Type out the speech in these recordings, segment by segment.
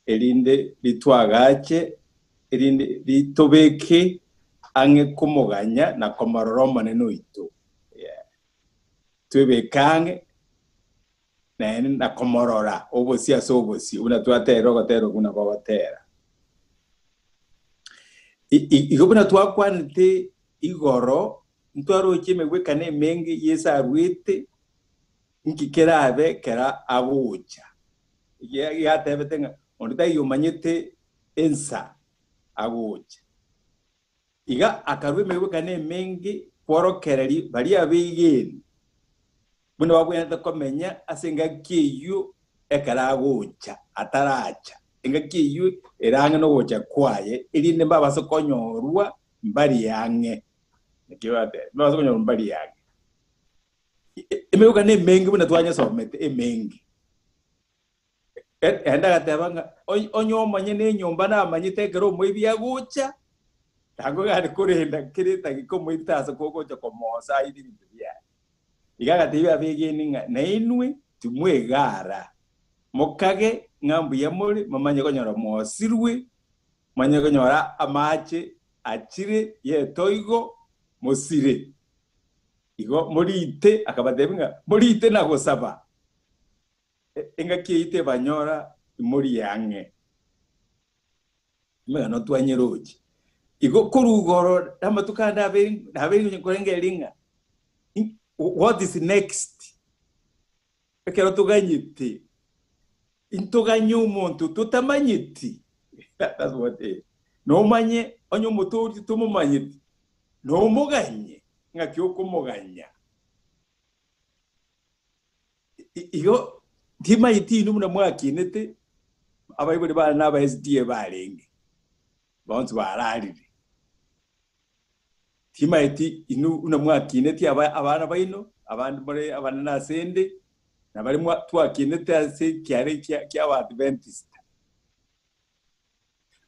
erinde litwagache erinde litobeke ange kumuganya na komaroroma neno ito twebekange na komorora obosi aso obosi una twatero gatero kuna babatera igobuna twakwanite igoro ntwaro kimegwe kane mengi yesa rwite nkikerabe kera abucha ya tebetenga ondita yumanyite ensa abucha iga akarwe megwe kane mengi kworokereri bali abigeni buna wabwenda komenya asenga kiyu ekara abucha ataracha enga kiyu eranga no gocha kwaye irinde mbabaso konyorwa mbali yange nikiwate mbabaso konyorwa mbali yange emeuka ne mengi buna twanya somete emengi enda gatebanga onyomanye ne nyomba na manyitekero mwibi yagucha tango gari kurenda kirita gikomo itasa kogocha komosa idi bya igaga tiba bigeni na inwe tumwegara mokage ngambu ya muri mamanye konyora mosirwe manye konyora amache achire ye toigo mosire igo murite akabadebinga murite na gosaba enga kiite banyora muri yange mega no twanyeroje igo kurugoro amatukanda abiri nkorengeringa what is next ekero tuganyite intoganyo umuntu tutamanyiti that's what it no manye onyo mutori tumumanyiti no muganye ngakyo kumuganya iyo tima iti numuna mwakinete abayibuli bana naba SDA balenge bonzi bararire tima iti inu una mwakinete abana bayino abandi muri abana nasende nabari twakinete ase kyare kya Adventist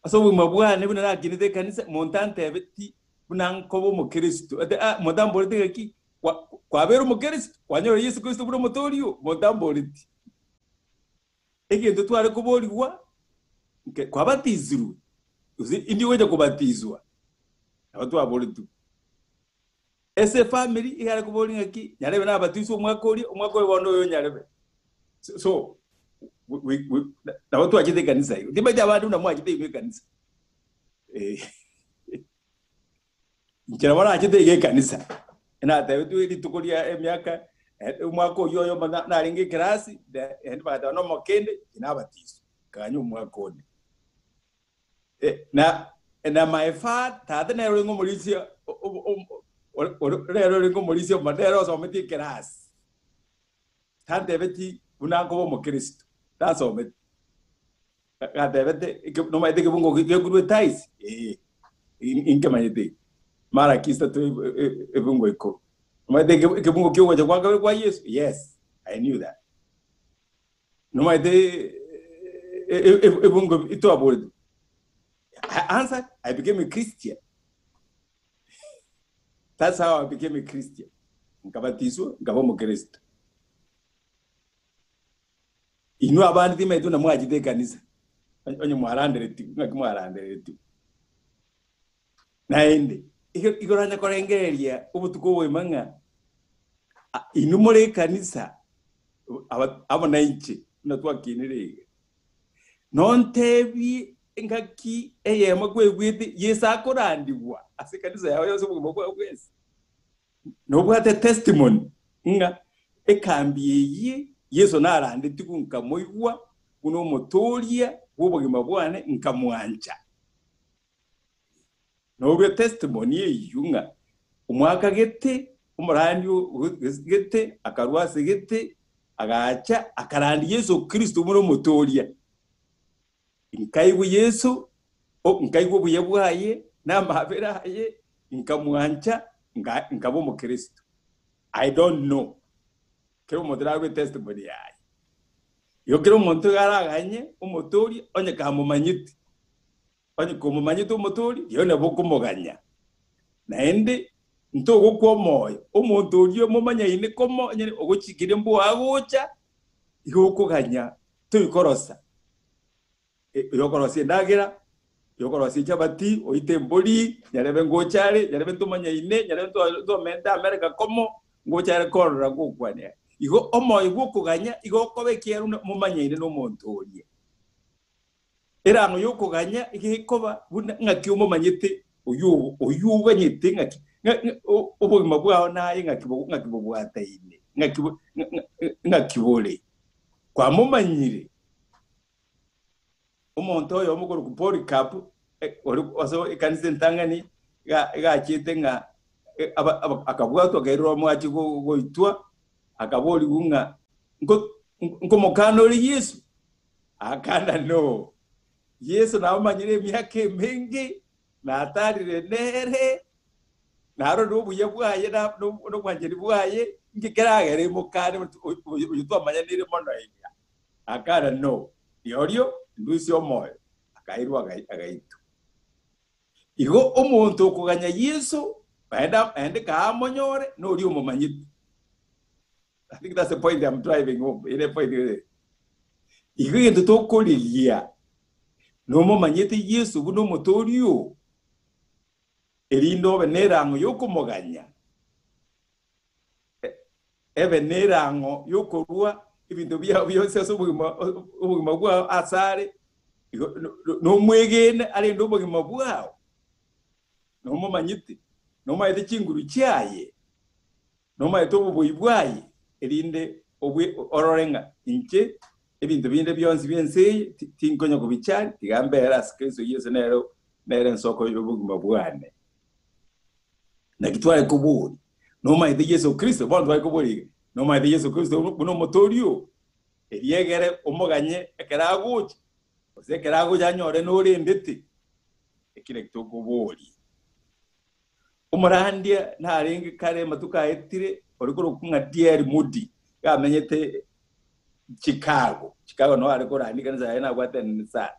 aso bumabwane buna nakinete kanisa montante abeti bunankobo mu Kristo modambolite ki kwabera mu Kristo kwanyoro Yesu Kristo buro motorio modambolite egendo tware kuboliwa kwabatizirwe indi weje kubatizwa abantu abolite ese family ihare kubolinga ki nyarebe nabatizwa umwakoli bono yo nyarebe so we na watu akite kanisa hiyo ndiba abantu na mwakite hiyo kanisa njira bana akite hiyo kanisa na tawetu ili tukolia emyaka umwako yoyo na ringi klasi ndi bata no mokende inabatizwa kanyo umwakoni na my father tata na ringo mulisia rero ringo mulisia madero so meti klasi tante beti unango bo Kristo taso met gatebete no mai de bungo ke guru tais inke mayete mara kista to bungo iko no mai de ke bungo ke waje kwa Yesu yes I knew that no mai de bungo ito abord answer I became a Christian. That's how I became a Christian. Nkabatizwa ngabo mu Kristo inu abandi medu na mwajide kanisa onye mwarandere ti ngakimwarandere ti naende igoranya korengereria ubutuko wemanga inu muri kanisa abona inchi na twakinire nontebi ngaki eyema kwegwite Yesu akorandiwa ase kanisa yawe yose bugomba kwese no bwate testimony nga ekambiye Yesu narande tikunka moywa kuno motoria wobugima bwane nkamwanja no bwe testimony yunga umwaka gete umurandi gete akarwase gete agacha akarandi Yesu Kristo muri motoria nkaibu Yesu nkaibu buyebwaye namaberaye nkamwanja ngabo mu Kristo I don't know kero moderawe testimony yayi yo kero muntu garaganye umutori onye kamumanyiti onye kumumanyiti umutori yo nabo kumuganya naende ntogo kwa moyo umuntu yo mumanya ine komo nyene oguchikire mbu agucha yo kuganya tuyikorosa yokoro sindagira yokoro sichabati oite mboli nyarebe ngochare nyarebe ntumanya ine nyarebe to menta America komo ngochare korora gukwane igo omo igukuganya igo kobekiera mumanya ine no montorie erano yokuganya igikoba ngaki umumanyite uyu ganyite ngaki ubugima bwaho naye ngakibo bwataine ngakibole kwa mumanyire umuntu oyo mukuru ku Polycarp oso ikanise ntangani ga chite nga akabwato gairo mwachi goitwa akaboli unga nkomokano li Yesu akanda no Yesu na manyire myake mengi na atarire nere naro nubuye bwaye no kwanjeri bwaye ngikeragere mukane uyitwa manyanire mono inga akara no yorio ndusi omoyo akairwa agaitu igo omuntu okuganya Yesu ende kaamonyore no uri umumanyite. I think that's the point I'm driving home. Ile point ile igo yendo tokoligia no mumanyite Yesu buno motorio erindo benerango yokumuganya ebenerango yokorua ibintu byose ubugima bwa asare no mwegene ari ndo ubugima bwao no mumanyite no mayite kinguru cyaye no mayite ubuyibwaye erinde obwe ororenga inche ebintu binde byonse byense tinkonya kubichari tigambera sikristo Yesu nero nsoko y'ubugima bwane na kitwale kuburi no mayite Yesu Kristo bondu bali kuburi no mayite Yesu Kristo buno motorio eriegere umuganye ekeraguchi ose ekeraguchi anyore no rindete ekire kitokuburi umurandia ntarenga kare matuka etire orikoro kunga DR Moody gamenyete Chicago no ariko randika nza yana gwatenisa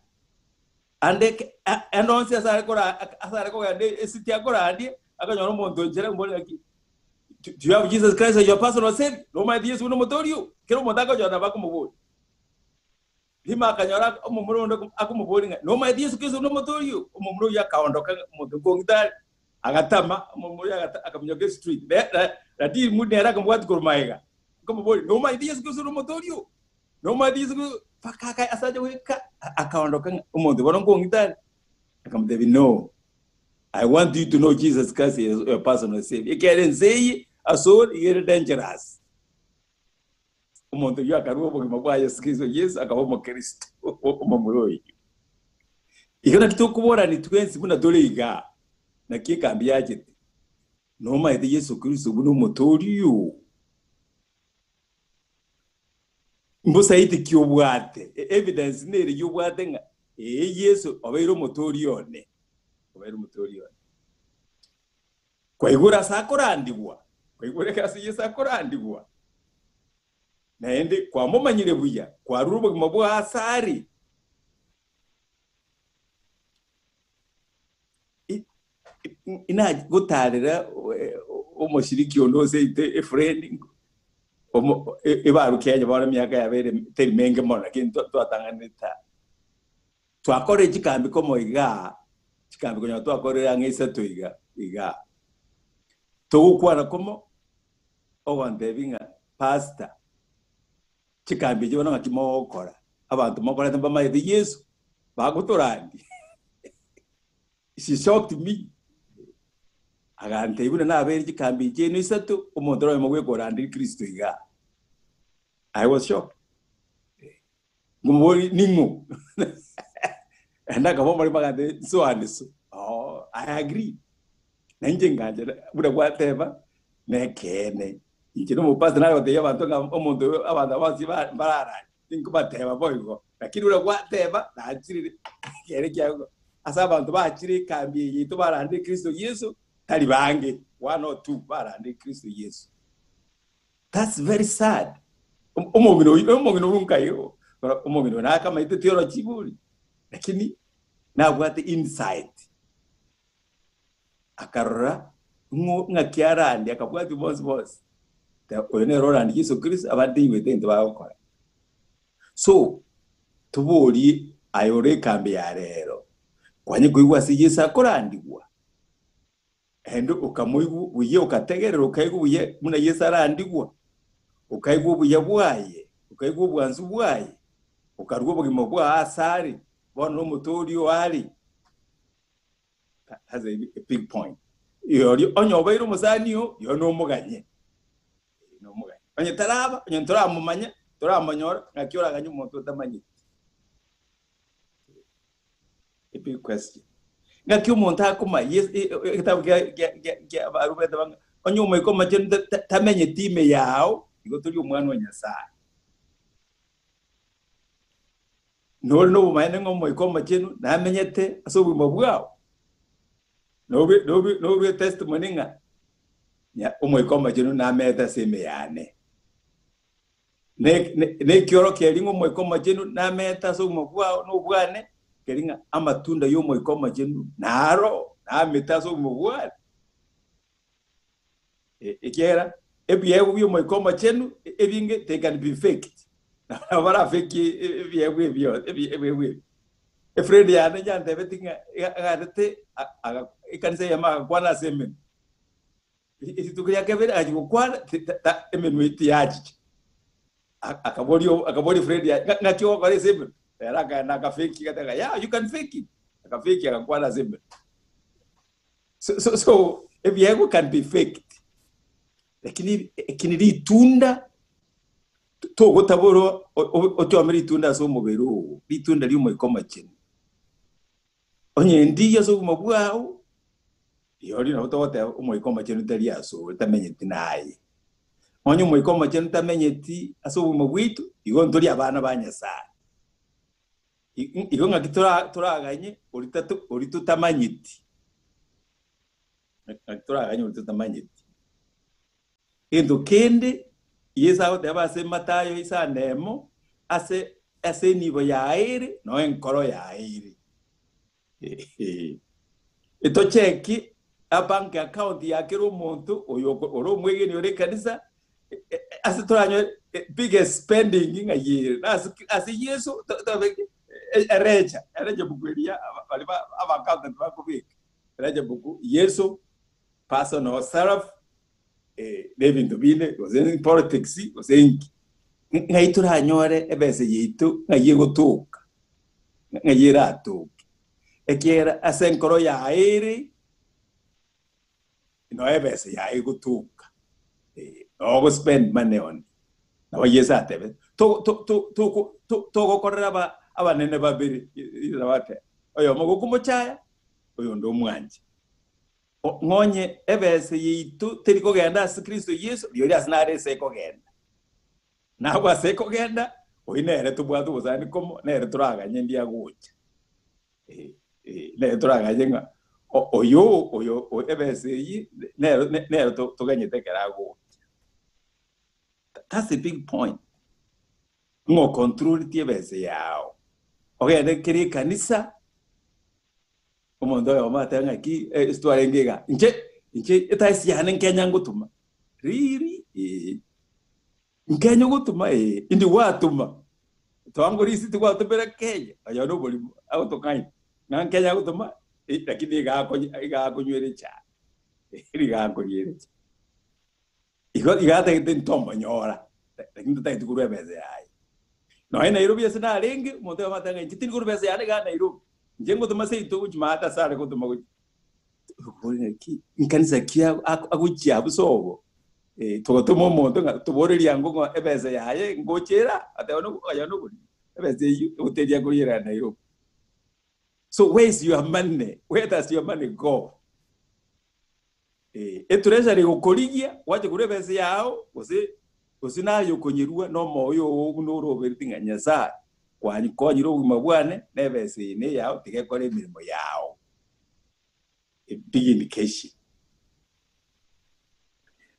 ande anonse asareko gande city akorandi akanyora umuntu njera mbone aki do you have Jesus Christ as your personal savior no my Yesu no motorio kero mondaka jona bakumuburi lima akanyora umumurondo akumuburi no my Yesu Kristo no motorio umumuro yakaondoka umuntu ngongitari agatama umumuro akamnyoke street radi Moody arakamwati kurumaiga kumuburi no my Yesu Kristo no motorio no my Yesu fakaka asaje weka akaondoka umuntu bonongongitari akamdebi no I want you to know Jesus Christ is your personal savior. You can't say a soul is dangerous. Umuntu yakaruwa bugima bwa Yesu Kristo Yesu akaboma Kristo umumuroyi. Ikona kitokubora ni twensi buna doleiga na kikambi yake. No mayite Yesu Kristo buno motoriyo. Mbusa ite kyobwate evidence nere yobwate nga Yesu obeiro motoriyone. Kubera umutoriyo kwegura sakorandigwa kwegura kasi yesakorandigwa naende kwa mumanyire buya kwa rubugimo bwa asari ina gutarira umushiriki onose ite friend ebarukenya bana myaka yabere terimenge mona kintu twatanganita twakore kikambi komo iga kikambi konya twakorera ngisa tuiga tukwana komo owandebinga pastor kikambi jona ngakimokora abantu mokora tamba mayite Yesu bagutorandi she shocked me agante ibuna nabere kikambi je no isatu umuntu ro mugwe gorandi Kristo iga I was shocked ngumuri ningu and akabomba bagande so and so oh I agree nanje nganje buda kwateba nekene ikino mu pastor nayo de yabantu umuntu abanda basi barara inkubateba boygo lakini ura kwateba nakiri kere kyago asabantu bakiri kambi yito barande Kristo Yesu tali bange 1 or 2 barande Kristo Yesu. That's very sad. Umugino runkayo umugino nakama ite theology buri lakini nabwate insight akarora ngakiarandi akabwati boss oyene Roland Yesu Kristo abandi wete ndo bakora so tuburi ayore kambi ya rero kwanye kuigwa siyesa korandigwa endo ukamuigu uye ukategerera ukaigu uye muna yesa randigwa ukaigu uye bwaye ukaigu bwanzu bwaye ukarwo bugimo bwa asari bono mutori wali has a big point yori onyo bayiro musaniyo yo no muganye onye taraba onye ntora mumanya tora amanyora ngakiora ganyu muntu tamanyi a big question ngaki umuntu akuma yes kitabu ya barubeta banga onye umwe ko maje tamenye time yao igo turi umwana wa Nyasaye no bumane ngo umwe ko maje namenyete asobuma bwao no testimony nga ya umwe ko maje nameta seme yane ne kioro kelingo umwe ko maje nameta asobuma bwao no bwane keringa amatunda yo umwe ko maje naro nameta asobuma bwao ekera ebiyebu yo umwe ko maje ebinge they can be faked abara fake ebiyebu Efredi yana jante betinga agate ikanise yama kwana semen isitukria kevere ajigo kwana emenuiti yaji akabori Fredi ngakio kwa semen eraka na fake kataka yeah you can fake it akafake akakwana semen so ebiego can be faked lakini litunda togo taboro ocho ameritunda so mubero litunda lyo mwikoma chini onye ndiye so mabwao yori na tote umwikoma chini tali aso tamenyeti naye onye umwikoma chini tamenyeti aso mabwitu igo ndori abana banyasa igo ngakitora turaganye uritu tamanyiti ngakitora uritu tamanyiti endo kende yesa ote abase Matayo isa nemo ase nivo ya aire no enkoro ya aire ito cheki a bank account ya kero monto oro mwege ni ore kanisa ase toranyo biggest spending nga year ase yeso ereja bukwelia bali aba account bakubika ereja buku yeso personal self David Dobine was in politics was in ngaitura nyore ebese yitu ngayigo tuka ngayira tuka ekiera asenkoro ya aire no ebese ya igo tuka no spend money on na wayesa tebe to korera abanene babiri irabate oyo mugukumo chaya oyo ndo mwanje ngonye ebese yitu teriko genda as Kristo Yesu yori asnare seko genda nagwa seko genda oinere tubwatu buzani komo nere turaganye ndia gucha nere turaganye nga oyo ebese yi nere tuganye tekera gucha. That's a big point. Ngo control ti ebese yao ogende kiri kanisa omondo yo matanga ki histoire ngega nje etaisi yana Kenya ngutuma riri Kenya ngutuma indi watuma twango risi twatubera Kenya ayo no boli auto kai na Kenya ngutuma lakini ga konywere cha iriga konyere cha igata ntombo nyora lakini taiti kurubeze ai no ina Nairobi sana arengi mondo yo matanga nje kurubeze yana ga Nairobi njengo tumase ito jumata sare ko tumago ki inkanisa kia akuchya busobo togotomo mondo nga tubore lyango ngo ebeze yaye ngochera atawono ayano buri ebeze utedia ko yera Nairobi. So where is your money? Where does your money go? Treasury ukoligia waje kurebeze yao usina yokonyerua no moyo no bertinga Nyasaye kwani konyiro ubimabwane nebese ne yao tigekore mirimo yao. A big indication.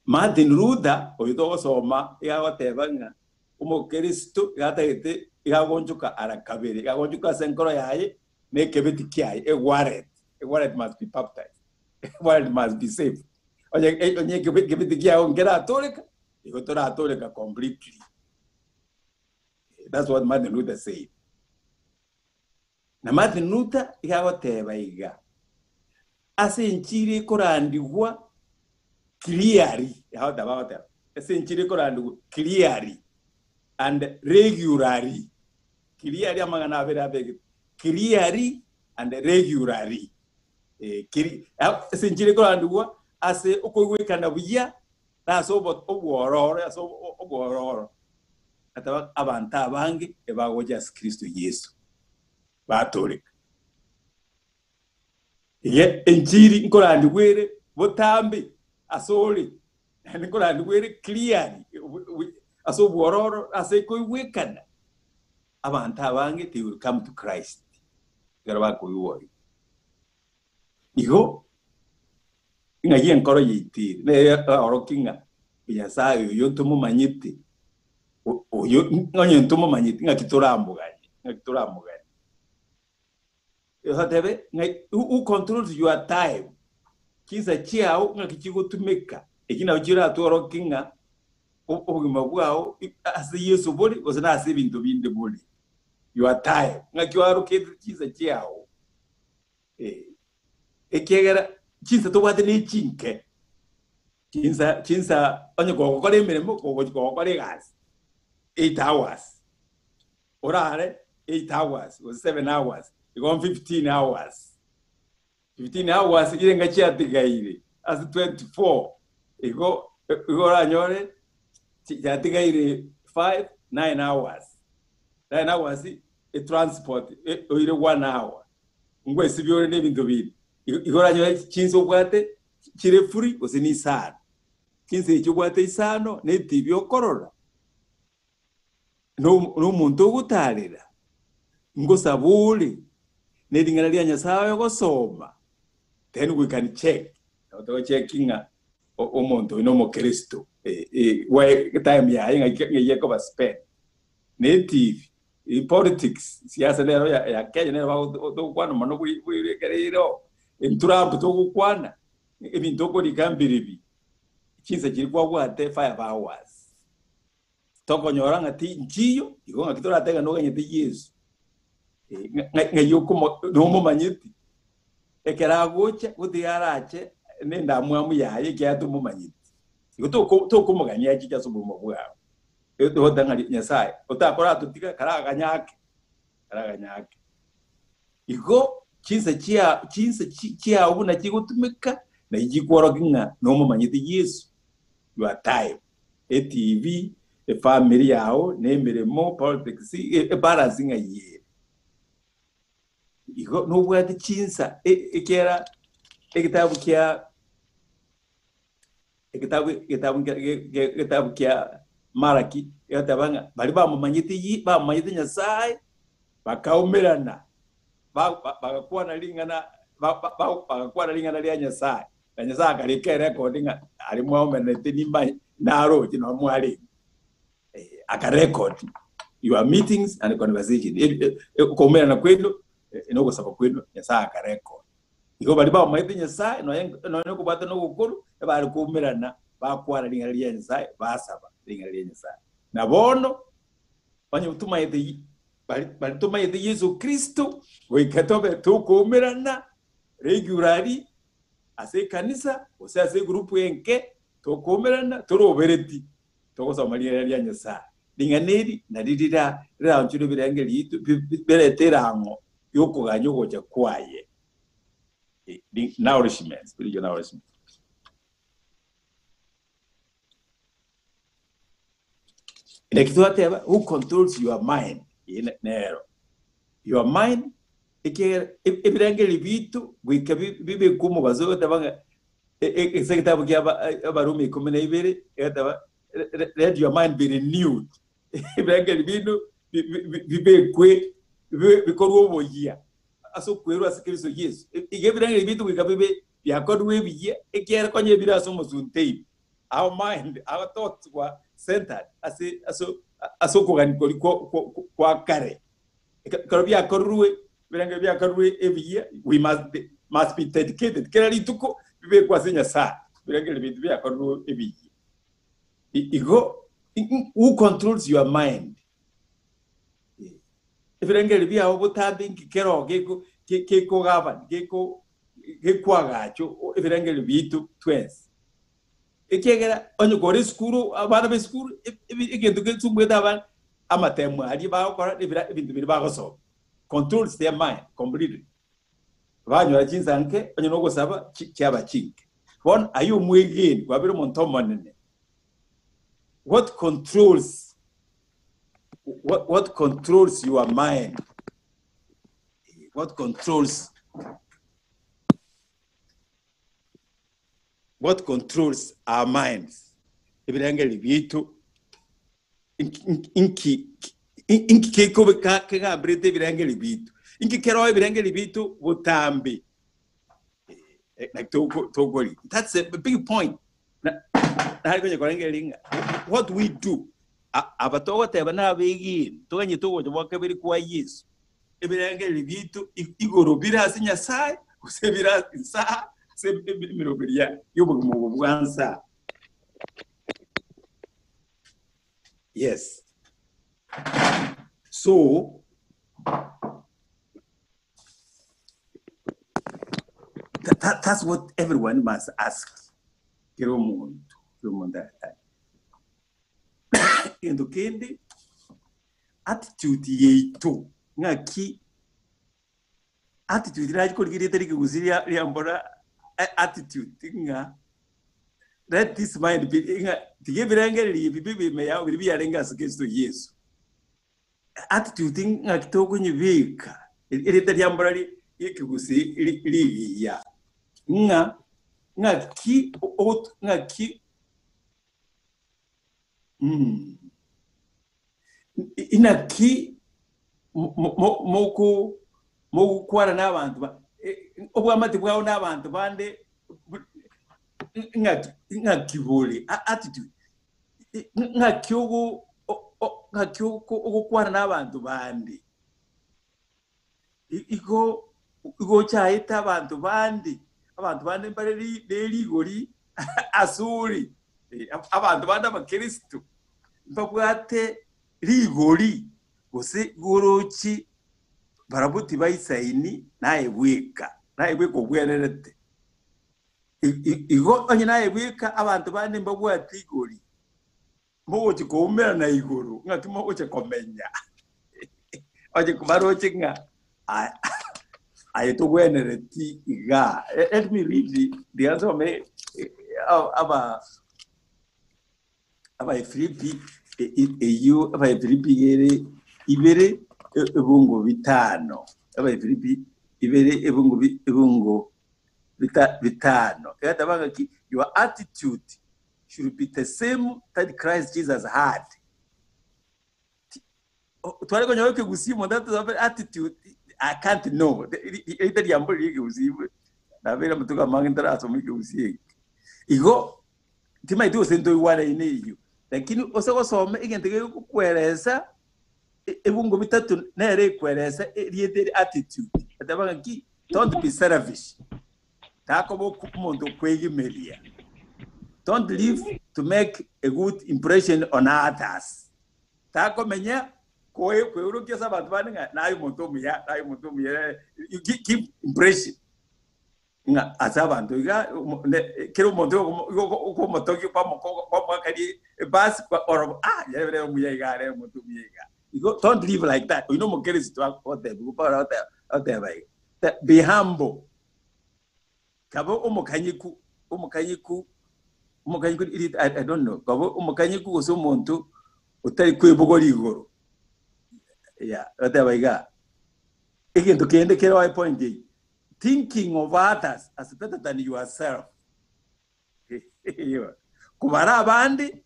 Martin Luther oyidogo soma yawatebanga umukristo yatete yagonjuka arakabiri yagonjuka senkoro yaye ne kebeti kiai a wallet must be baptized. A wallet must be saved. Onye kebeti kiai ongera atoleka igotora atoleka completely. That's what Martin Luther said. na Martin Luther igagoteba iga ase enchiri korandigwa clearly how about that ase enchiri korandigwa clearly and regularly clearly amagana abere clearly and regularly ase enchiri korandigwa ase okogwekana buya naso obwororo ataba abantu abange ebagoja Kristo Yesu batoleka ye enjiri nkorandigwere botambi asole nkorandigwere clearly aso bwororo ase koigwekana abantu abange they will come to Christ garaba koiwori igo ngaye nkoro yitire ne orokinga yasayo yontomo manyite oyo nganye ntomo manyite ngakitoramuganye hatebe who controls your time kiza chiao ngakichigotumeka ekina ujira atorokinga obugima bwao ase Yesu boli ozana ase bintu binde boli your time ngakiwarukete kiza chiao ekegera kinsa tobate ni chinke kinsa onye gokore emirimo gokore gas 8 hours orare 8 hours or 7 hours you go 15 hours ile ngachi atigaire as 24 ego ranyore atigaire 9 hours a transport oire 1 hour ngwe sibyo n'ebintu bibiri igoranyore kinso bwate kire free osini sana kinse cyo bwate isano netibyo korora no muntu gutarira ngo sabuli nedingana lya Nyasaye gosoma then we can check to checking omuntu no mo Kristo we time ya inga ko spend native politics siasa lero ya Kenya ne ba to kwana mano kuirekerero Trump to kwana ebintu ko likambiribi kinse kiri kwa gwate 5 hours toko nyoranga ti nchiyo igonga kitora tega no ganyete Yesu ngayo como no manyiti ekera gocha gutiarache nenda mwamu yaye kyatu mumanyiti iko to kumuganya yakija sobumo bwao eto dangari Nyasaye utakora tutika karaganyake iko kinsa chia ubuna kigutumika na igikoro kinga no mumanyiti Yesu your time TV family yao nemiremo politics balancing aye igo no bwati chinsa ekera ekitabu kya Maraki yatabanga bali bamumanyite Nyasaye bakaumerana bagakuwa nalingana lya Nyasaye na Nyasaye akaleka recording ali mwaomenete nimba naro kino mwali akarecord your meetings and conversation komerana kwendo enogo saba kwendo Nyasaye akarecord igo bali bamumanyite Nyasaye no kubata no gukuru bali kumerana bakwara lingana lya Nyasaye basaba lingana lya Nyasaye na bono banye utuma yede bali tuma yede Yesu Kristo wikatobe tukumerana regularly ase kanisa ose group yenke tukumerana turobereti tokosoma lya Nyasaye linganeri nadirira ranchiro birangeli yitu bereterango yokuganyo goja kwaye nourishment spiritual nourishment. Who controls your mind? Your mind, ebirangeli bitu bibe kumu bazo tabanga ekitabu kya Abarumi 12 yataba let your mind be renewed. Ebirangeli bitu bibe kwe bikorwo boyia aso kwero asikirizo Yesu ebirangeli bitu bikabibe byakodwe biye ekera konye biraso musuntei. Our mind, our thoughts were centered aso kuganiko kwa kare karabia korwe biranga bya korwe ebiye we must be dedicated kera lituko bibe kwa senya sa biranga bitu bya korwe ebiye who controls your mind Evirengeri bia obutambi nkikero keko gaba keko agacho evirengeri bitu twes. Ekegera onye gore skuru abana be skuru egendo ketsumweda abana amatemu ali bakora ibintu biri bagoso. Controls their mind completely. Vanyo achinzanke onye no gosaba cyaba chinke. One ayu mwegeni kwabiro montomonene. What controls your mind? What controls our minds? Ibirangeli bitu inki keko ka brete ibirangeli bitu. Inki kero ibirangeli bitu butambi. Like togoli. That's a big point. What we do. Abatogo teba na begi toganye togo jwaka biri kwa Yesu. Ibirangeli bitu igoro birasinya sai usebira sa sebirobiria yubumu bwansa. Yes. So that's what everyone must ask. Endo kende attitude yetu ngaki attitude raji koligire teri kuziria liambora attitude nga let this mind be nga tigebirangeli bibi meya bibi yarenga against Yesu attitude nga kitoko nyibika ile teri ambora yekigusi iliya ngaki inaki moku kwara n'abantu obwamati bwawo n'abantu bande ngaki bole attitude ngaki kwara n'abantu bande iko chaita abantu bande mbare ligori asuri abantu bande abakristo mbabwate rigori gose gorochi barabuti bayisaini naye bweka obwererete igo onye naye bweka abantu bande mbabwate rigori mboje komera na igoro ngati mboje komenya oje kubaroche nga ayetogwenereti iga. Let me read the answer me aba Filipi Filipi ibere ebungo bitano aba Filipi ibere ebungo bitano yatabaga ki your attitude should be the same that Christ Jesus had. Twari konyo ke gusimo that attitude I can't know. Ita diambo ligi usiwe. Na vela mtuka mangindara asomike usiwe. Igo tima itu sento iwala ine iyo. Lakini osako some igentege kukweleza ebungo bitatu nere kweleza riete attitude. Atabanga ki don't be selfish. Tako bo kumuntu kwegimelia. Don't live to make a good impression on others. Tako menya you keep impression. As don't live like that. You know, be humble. I don't know. Yeah, whatever I got. Again, to end the point, thinking of others as better than yourself. Kumara abandi,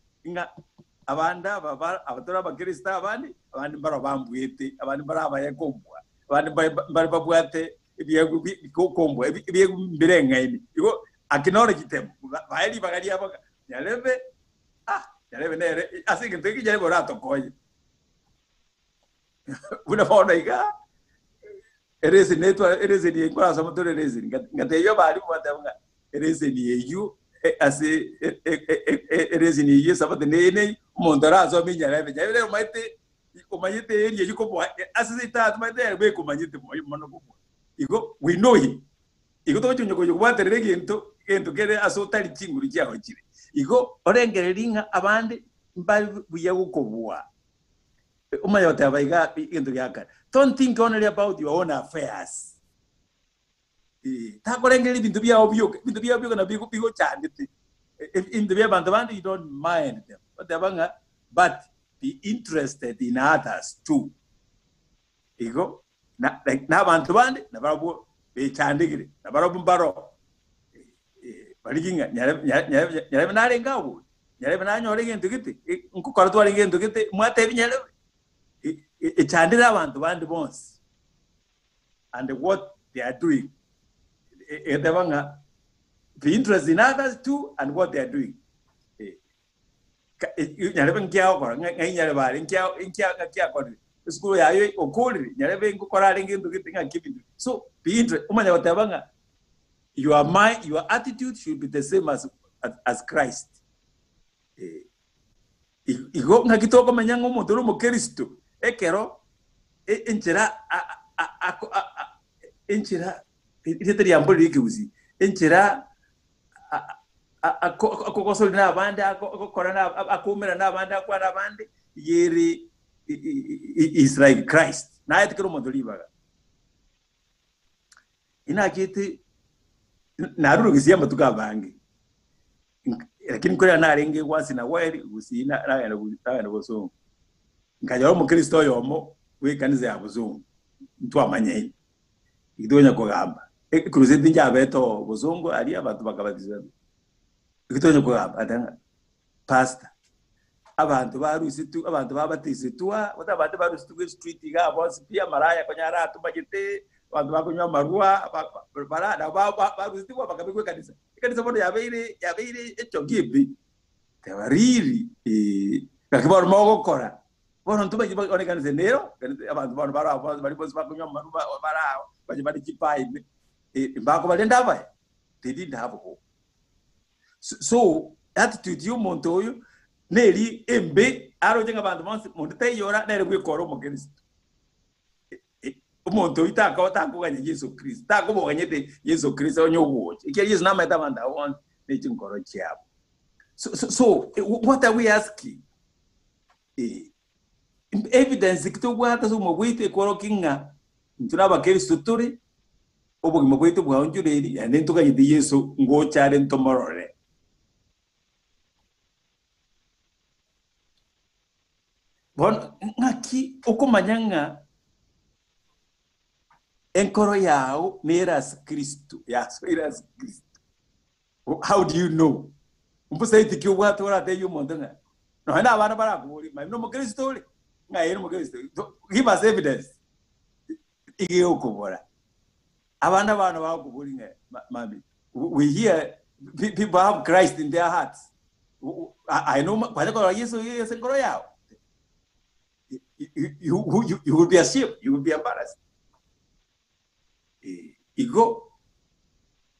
abanda, abatora bakirista abandi barabambuete, abandi barabayakombwa, abandi barababuate, ibiyakombwa, ibirenga ini. Igo acknowledge them. Baeli bagalia baga. Yalebe, yalebe nere. Así que te que ya borato coy. Una fauna iga erese netwa erese ni kwa sababu tole erese ngate yo bali mwatanga erese ni yu ase erese ni ye sababu nene mondara zo minya lebe jabele maite kumanyite area yuko bwa asisita tumate be kumanyite mono kubwa iko we know him iko to chunyo ko bwaterere gento kere asotari chinguru cyaho kire iko orengereringa abandi mbali buya gukobwa umayote abaiga gento gyaka don't think only about your own affairs takorengeri bintu byabo na bigo cyandite in the bantu bandi you don't mind them but be interested in others too iko na bantu bandi na barabo bechandikire na barabo mbaro bariginga nyarebe narengawo nyarebe nanyore gento gite nkukora twari gento gite mwate binyarebe echandira abantu bandi bonse and what they are doing be interested in others too and what they are doing nyarebe nkiao kora nyarebe bari nkiao kora school yayo okoli nyarebe nkukora gento gite ngakibindu so be interested umanya watabanga your mind, your attitude should be the same as Christ. Igo ngakitoko manyango motoro mo Kristo. Ekero enchera iteri amboli ikuzi. Enchera akokosol na banda akokora na akumera na banda akwa na bande yeri Israel Christ. Na etikero motoli baga. Ina kiti naruru kisia matuka bangi lakini kwa narenge wasi na weri usina na bozungu nkajya mu Kristo yomo we kanize ya bozungu ntwa manyei idonya kugamba crusade njabeto bozungu ali abantu bakabatiza idonya kugamba atanga pastor abantu barusi tu abantu babatise tuwa abantu barusi tu street ga boss pia maraya konyara tubagite abantu bakunywa marua barada baruzitwa bakabikwe kanisa bono yabeire echo gibi tewariri kakibaro mogokora bono ntubaje one kanisa nero abantu bono bari bosi bakunywa marua barao baje bari chipai mbako balenda aba they didn't have hope so attitude y'umuntu oyo neri embe arojenga abantu bonse muntu tayora nere kwikora mu Kristo umuntu itaka watakuganya Yesu Kristo takuboganye Yesu Kristo onyogoje ikiri Yesu nama itabanda won n'ikinkoro cyabo so what are we asking evidence kitogwata so mugwite korokinga nturaba Kristo turi obo mugwite bwa onjureri yane tukanye Yesu ngo cyare ntomorore bon ngaki ukomanyanga enkoro yao meras Kristo eras Kristo. How do you know? Umpusa itiki watu ora de yumonda no hana abana barakuri ma no mu Kristo uri ngayero mu Kristo give us evidence igi okubora abana bakuburi nge mami we hear people have Christ in their hearts. I know kwa kwa Yesu enkoro yao you will be ashamed, you will be embarrassed. Igo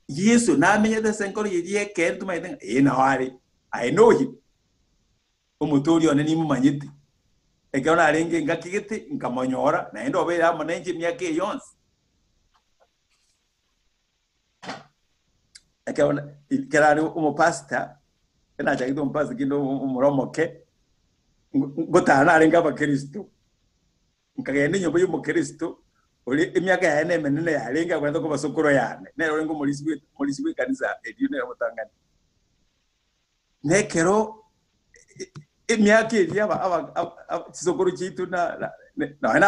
Yesu na menye the senkoro ye ken to my thing na wari I know him umutori oneni mumanyiti ekona arenge ngakigete nkamonyora na endo obera monenje myake yonse ekona kerari umupasta ena chagito umupasta kindo umuromoke ngotana arenga abakristo nkagende nyombo y'umukristo oli emyaka yane menene yarenga kwenda ko basokoro yane nero ngo muri kanisa edine mutangana nekero emyaka iri aba sokoro chitu na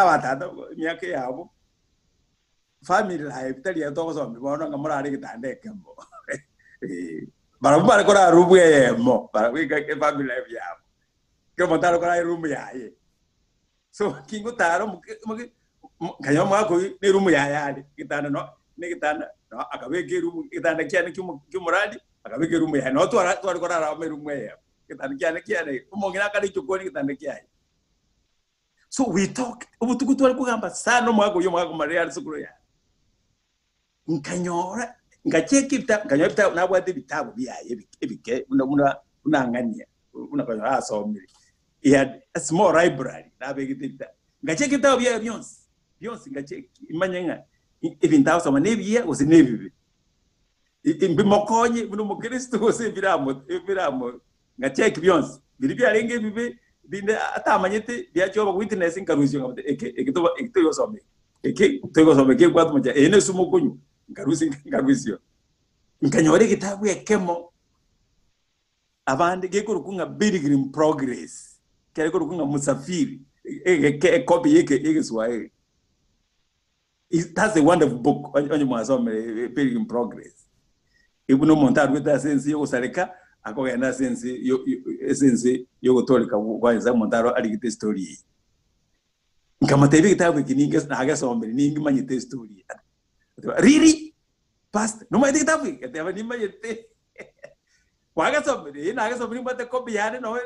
batata emyaka yabo family life tali ya toko so mbona ngamura ari kitandeke mbo barabara kora rubu yemo barabika family life yabo kama taro kora rumu yaye so kingo taro kanyo mwako ni rumu yaye kitanda no ni kitanda no akabeke rumu kitanda kyane cy'umuradi akabeke rumu yaye no twari kora ramu rumu yaye kitanda kyane umongira kali cyukoni kitanda kyaye so we talk ubutugu twari kugamba sana mwako yo mwako Maria sukuru ya nkanyora ngachekita kanyota nabwate bitabo byaye ebike unangania unakanya asomire he had a small library na begitita ngacheki tawo bya byonse ngacheki imanyenga even tawo sama nebya usinebibi mbimokonye buno mukristo osebiramo ngacheki byonse biri byarenge bibe binde atamanyete byacho ba witness nkaruzi ngabate ekito yosome toyosome ke kwatu mja ene sumo kunyu nkaruzi nkanyore kitabu ekemo abandi gekurukunga pilgrim progress kale kurukunga musafiri copy yeke Swahili. That's a wonderful book onye mwasome pilgrim progress ibuno montar with sense yo saleka akogenda sense yo gutolika kwanza montaro aligite story nkamatebe kitabu kininge nagasome ningi manyite story really past no mai kitabu ataba ni manyite wagasome nagasome mbate copy yane no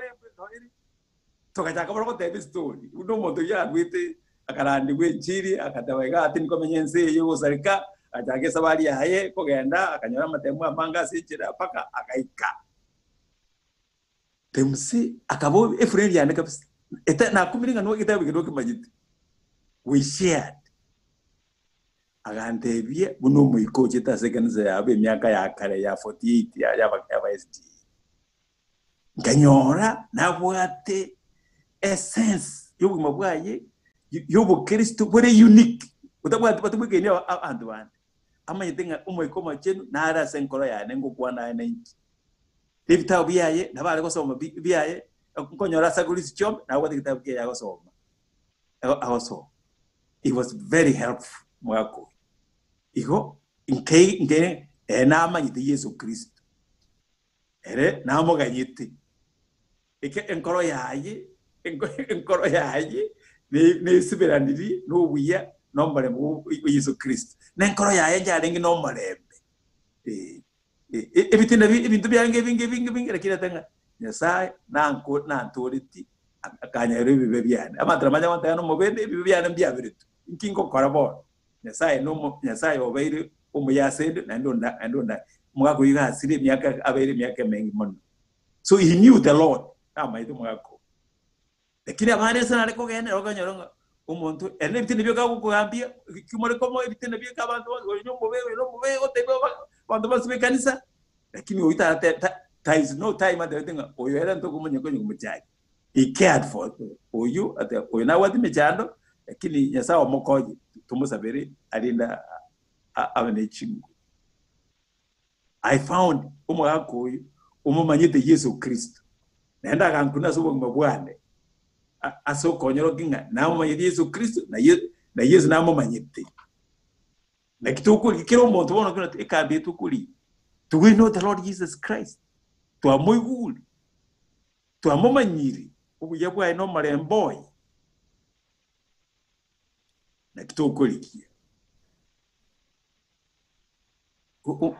tokachaka baro tebe story uno moto ya gwite akarandi gwechiri akatawega ati nikomenyense yo salika ajage sabari yaye kogenda akanyora matemu amanga sichira paka akaika temsi akabo efreni yane kabisa eta na kumiringa no kitabu kidogo majiti we shared agantebye buno muiko chita sekanze yabe myaka ya kare ya 48 ya SD nganyora nabwate essence yo mabwaye yo Kristo very unique utabwate batubweke ni abantu bandi amanyetenga umuiko machenu na ara senkoro yane ngokwa na nchi David biaye nabale ko soma biaye nkonyora sagulisi chom na wati kitabu kia yako soma also it was very helpful mwako iko ngene na amanyite Yesu Kristo ere na moganyite ike enkoro yaye ne siberaniri no buya no marembo Yesu Kristo na enkoro yaye njarengi no marembe ibintu byange bingi rakira tanga Nyasaye nanko nantoriti akanyere bibe byane amadramanya wantano mubende bibe byane byabiritu inkingo korabo Nyasaye obeire umuyasende ndonda mwako yigasire myaka abere myaka mengi mono so he knew the Lord amaito mwako lakini abane sana ariko gene oganyoronga umuntu ene bitinde byo kugambia kimore komo bitinde byo kabantu no mube otebe bantu basibe kanisa lakini uita there is no time at the thing oyo era ntoko munye kwenye kumujai he cared for oyo ate oyo na wati mechando lakini Nyasaye omokoje tumusabere alinda abane chingu I found umwako oyo umumanyite Yesu Kristo nenda kankuna sobo ngabwane aso konyoro kinga na umanyite Yesu Kristo na Yesu na umanyite na kitokuri kiro muntu bono kuna ekabe tukuri. Do we know the Lord Jesus Christ? To a moigul, to a momanyiri, ubuyabwa no maremboy. Na kitokuri kia.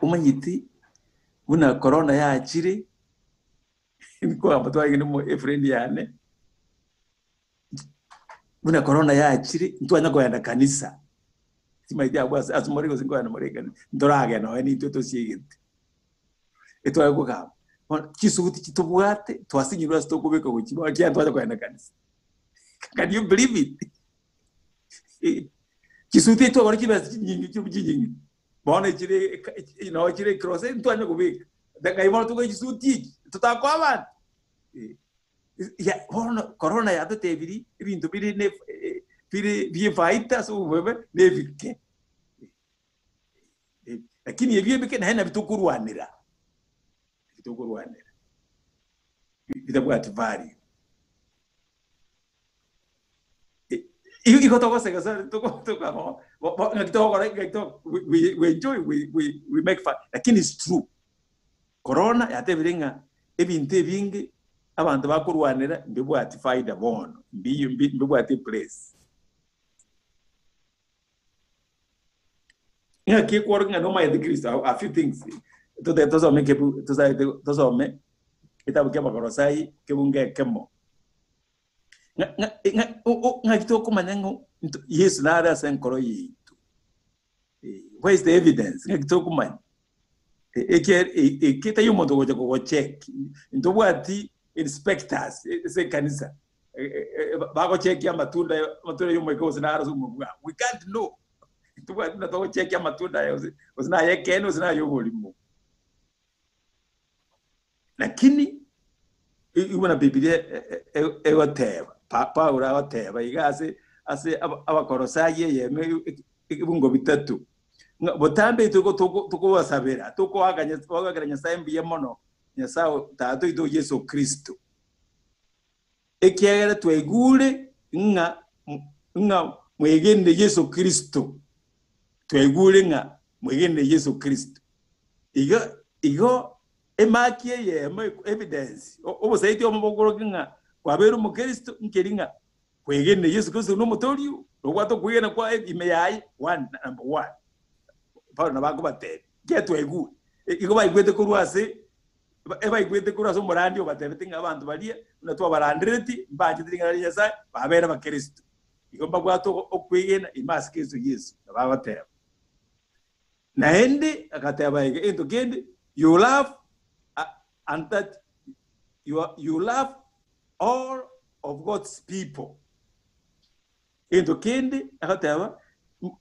Umanyiti, una corona ya achire, niko ambato wagi numo efrendi yane. Una corona ya achire, ntu anyako yanda kanisa. Simaidia abwa asumoriko singo yana moreka. Ndorage no eni toto siegete. Eto ayo kwa kisuguti kitubwate twasinyirwa stokubeka ku kiba kya twaje kwa kanisa. Can you believe it? Kisuguti to bari kibasi nyingi bone kire kire cross ntwanye kubika daga imoro tuko kisuguti tutakwa abantu ya corona ya tebiri ibintu biri ne biri bifaita so bebe nevike lakini yebye bike na bitukurwanira itakuwa ativari iko toko sega toko we enjoy we make fun lakini it's true corona yatebiringa ebinte bingi abantu bakurwanira mbibwa atifaida bono mbibwa ati place ngaki kornga no mai de Kristo a few things tosome itabu kema korosai kebunge kemo ngakitoko manengo Yesu na ara senkoro yitu where is the evidence ngakitoko man kita yumo to go check ntobwati inspectors se kanisa bago check ya matunda y'umweko sinara zumubwa. We can't know. Tuwa tunataka check ya matunda ya usina yekeno usina y'ubulimo. Lakini ibona Biblia ewateba Paulo awateba igase ase abakorosaye yeme ibungo bitatu botambe tuko wasabera tuko waganya sayimbi yemono nyasao tato ito Yesu Kristo ekiagera twegure nga mwegende Yesu Kristo twegure nga mwegende Yesu Kristo igo emakie ye evidence obusaiti omubogoro nga kwabera umukristo nkeringa kwegene Yesu Kristo no mutoriu rogwato kwegena kwa imeyai number 1 Paulo nabako bate geto egu igo bayigwete kurwase bayigwete kurwase umurandi obatebetinga abantu baliye natwa barandireti mbanje tinga Yesu babera bakristo igo bagwato okwegena imasi Kristo Yesu nababateba naende akateba into gende you love and that you love all of God's people. Into kindi akataba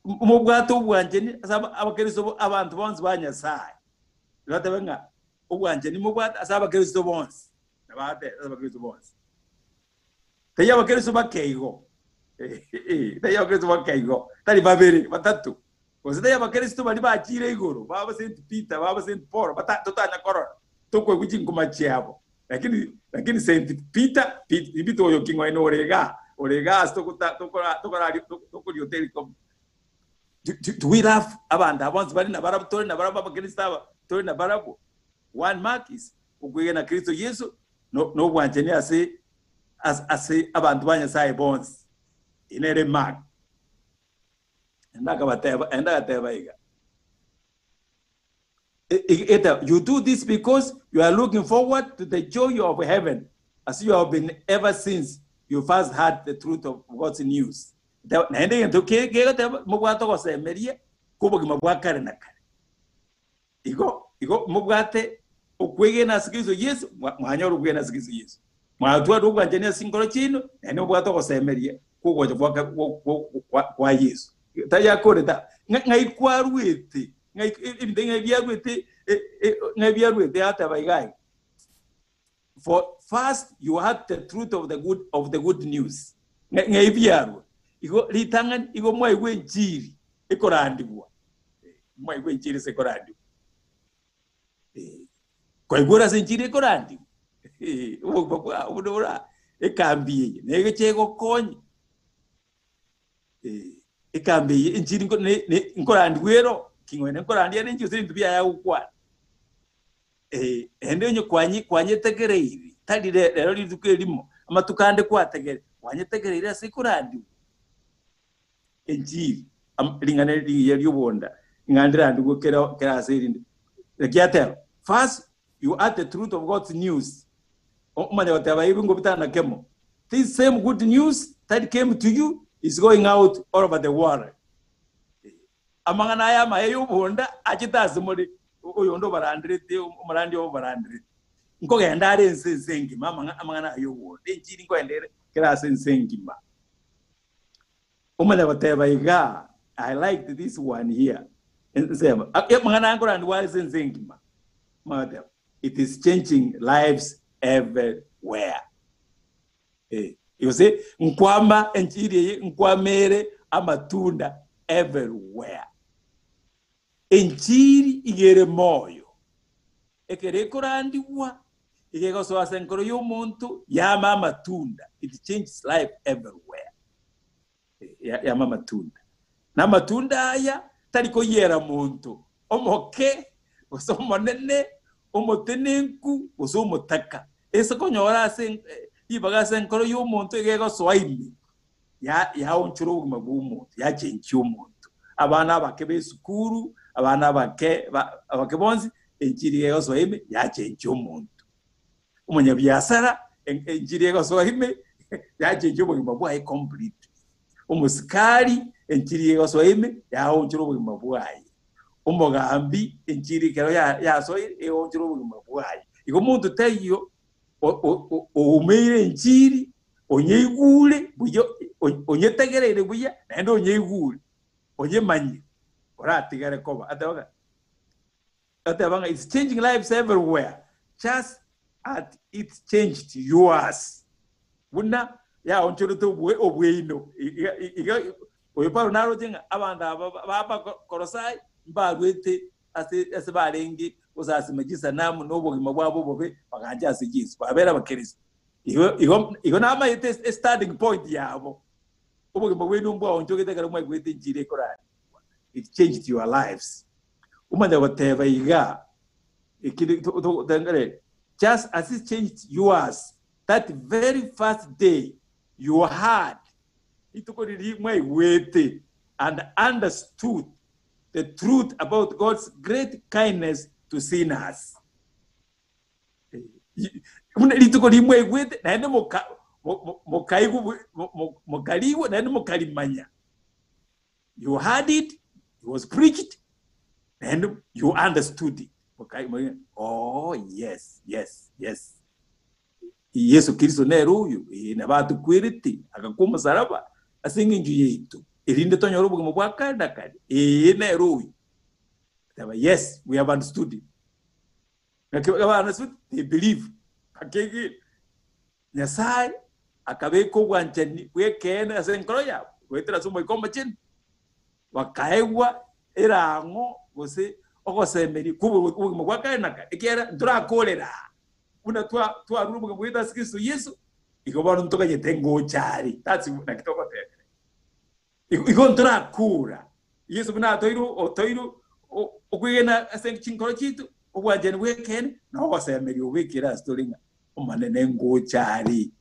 mubwato bwanje abakristo abantu bonse banyasai. Akataba nga ubwanje ni mubwato abakristo bonse. Nabate abakristo bonse. Taya abakristo bakeigo. Taya abakristo bakeigo. Tali babiri batatu. Kozita abakristo bali bakire igoro. Baba Saint Peter, baba Saint Paul, batatu tanya korona. Toko kuji ngoma chiabo. Lakini Saint Peter ibito oyo kingwa ino orega toko hotel kom do we love abanda abans bari na barabu tori na barabu abakristo tori na barabu one mark is ukugena Kristo Yesu no bwanjene ase abantu banyasai bonds inere mark endaka iga you do this because you are looking forward to the joy of heaven, as you have been ever since you first heard the truth of God's news. Igo mubwate okwegena sikizo Yesu mwanyoro okwegena sikizo Yesu mwatwa rugwanjene singoro chino ene mubwate kosemerie kugoje kwa Yesu tayakore ta ngaikwarwete for first you had the truth of the good news. Igo litangan igo mwaigwe njiri ikorandiwa. Mwaigwe njiri sekorandiwa. Kwa igora senjiri ikorandiwa. Ubudora ekambiye nege chego konyi. Ekambiye njiri nkorandiwero kingwene nkorandiye n'injuzi ndubya ya ukwa ende nyo kwanye tegereire tali rero lidukelimo amatukande kwategere kwanye tegereire asikurandi enjiri lingane lyobonda ngandira ndugukera kerasirinde rekiate first you are the truth of God's news umanya wataba ibingo bitana kemo this same good news that came to you is going out all over the world. Amangana ya mayo bonda akitazi muri uyondo barandrete umurandi wo barandrete nko genda ari nsensengi mama amangana ayo bonde njiri nko endere kira sensengi ma umale bateba iga I liked this one here nsema amangana ngora ndi wali sensengi ma it is changing lives everywhere you see nkwamba njiri nkwamere amatunda everywhere. Enjiri igere moyo ekere korandiwa igego so asenkoro y'omuntu yama matunda it changes life everywhere yama matunda na matunda aya taliko yera muntu omoke osomonene omotenenku osomotaka esokonyora asen ibaga asenkoro y'omuntu igego so aimi ya onchuro bw'umuntu ya change y'omuntu abana bakebe sukuru abana abakebonzi enjiri yego hime yacenje umuntu umunyabyasara enjiri yego hime yacenje ubuzima bwaye complete umusikari enjiri yego hime yahonjura ubuzima bwaye umugambi enjiri kero yasoye yahonjura ubuzima bwaye igo muntu tayo umire enjiri onyeigule buyo onyetegerere buya nende onyeigule onyemanyi oratigare koba atabanga it's changing lives everywhere just as it changed yours buna ya onchoto obweino oyoparo naro jenga abanda baba korosai mbalwete ase barengi uzasimagisa namu n'obugima bwabo bobe baganja asigize babera bakirisi iho nama yete starting point yabo ubugima bwenu mbwa onchogetegara mwe gwete njire korani it changed your lives umanja bateva iga ikiri dangare just as it changed yours that very first day you had itukori mwe gwete and understood the truth about God's great kindness to sinners. Litukori mwe gwete na ene mokaliwo na ene mokalimanya. You heard it, it was preached, and you understood it. Oh, yes. Yesu Kristo nero uyu na batu kwiriti akakuma saraba asinga inju yetu irinde tonyoro bugimo bwa kada kadi nero uyu. Yes, we have understood it. They believe. Akegi Nyasai akabeko bwanchani wekene asenkoro ya wetera sumo ikomba chini wakaewa erango gose ogosemeri kubu mwakana ekera ndurakolera una twa rumu bwita Kristo Yesu ikobana ntoka yetengo chari that's nakitoko tete iko ndurakura Yesu buna toiru okwigena asenki chinkoro chitu obwajeni wekene na ogosemeri obikira storinga omanene ngo chari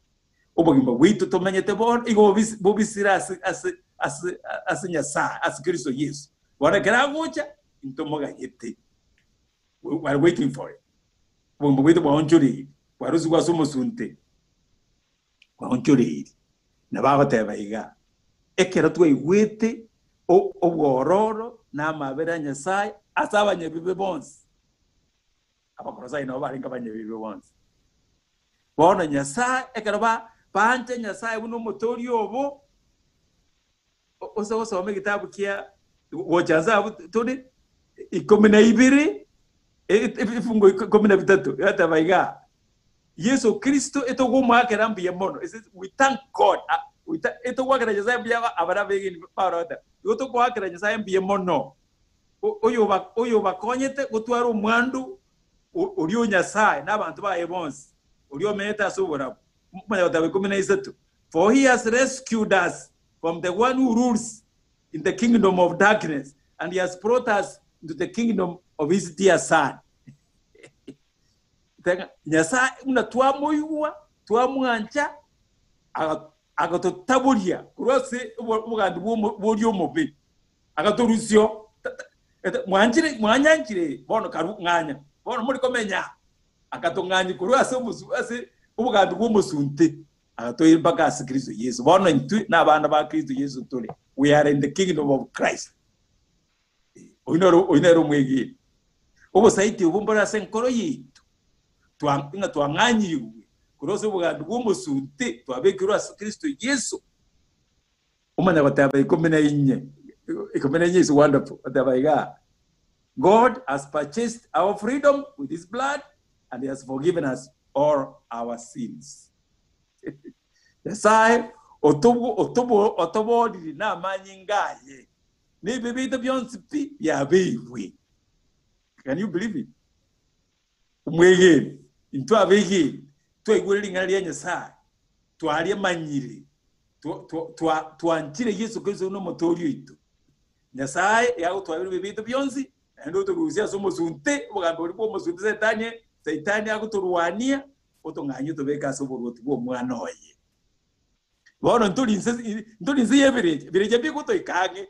obugimba bwitu tomenyete bon igo bobisira as Nyasa as Kristo Yesu wana keragocha intomoga yete we are waiting for it bombo bwitu bwanjuri waruzi kwa somo sunte bwanjuri na bagateba iga ekera twe wete obwororo na mabera Nyasaye asabanye bibe bonse abakorosai no baringa banye bibe bonse bona Nyasaye ekera pante Nyasaye buno motori obo oso kitabu kia wachaza tuni 12 ifungo 13 hata baiga Yesu Kristo etogoma kerambi mono we thank God etogwa kera Nyasaye bya abara begi parota yotogwa kera Nyasaye bya mono oyo bakonyete gutwara umwandu uriyo Nyasaye n'abantu baye bonse uriyo meta sobora mumanya 13 for he has rescued us from the one who rules in the kingdom of darkness, and he has brought us into the kingdom of his dear son. Nyasa una twamoywa twamwancha agatotabulia kurose mugandi bw'olyo mobe agatorusyo mwanyankire bono karu nganya bono muri komenya agatonganya kurose ase ubugandi bw'umusunte agatoyira bagasi Kristo Yesu bono ntu n'abana ba Kristo Yesu tole we are in the kingdom of Christ oinero mwegi obo saiti ubumbara senkoro yitu twanganyiriwe kurose ubugandi bw'umusunte twabekirwa Kristo Yesu umanya bataba ikomena is wonderful bataba God has purchased our freedom with his blood and he has forgiven us all our sins. Yesai otobo di na manyingaye ni bibito byonsi pi yabiwe. Can you believe it? Umwege into abege to egwelinga lya Nyasaye twali manyire twantire Yesu Kristo no motori itu Nyasaye yago twabiri bibito byonsi ndo tuguzia somo sunte ugambo libo mosunte Satani akuturwania otonganya tobeka soboroti bwo mwana oye bono ntulinze yebireje bikuto ikage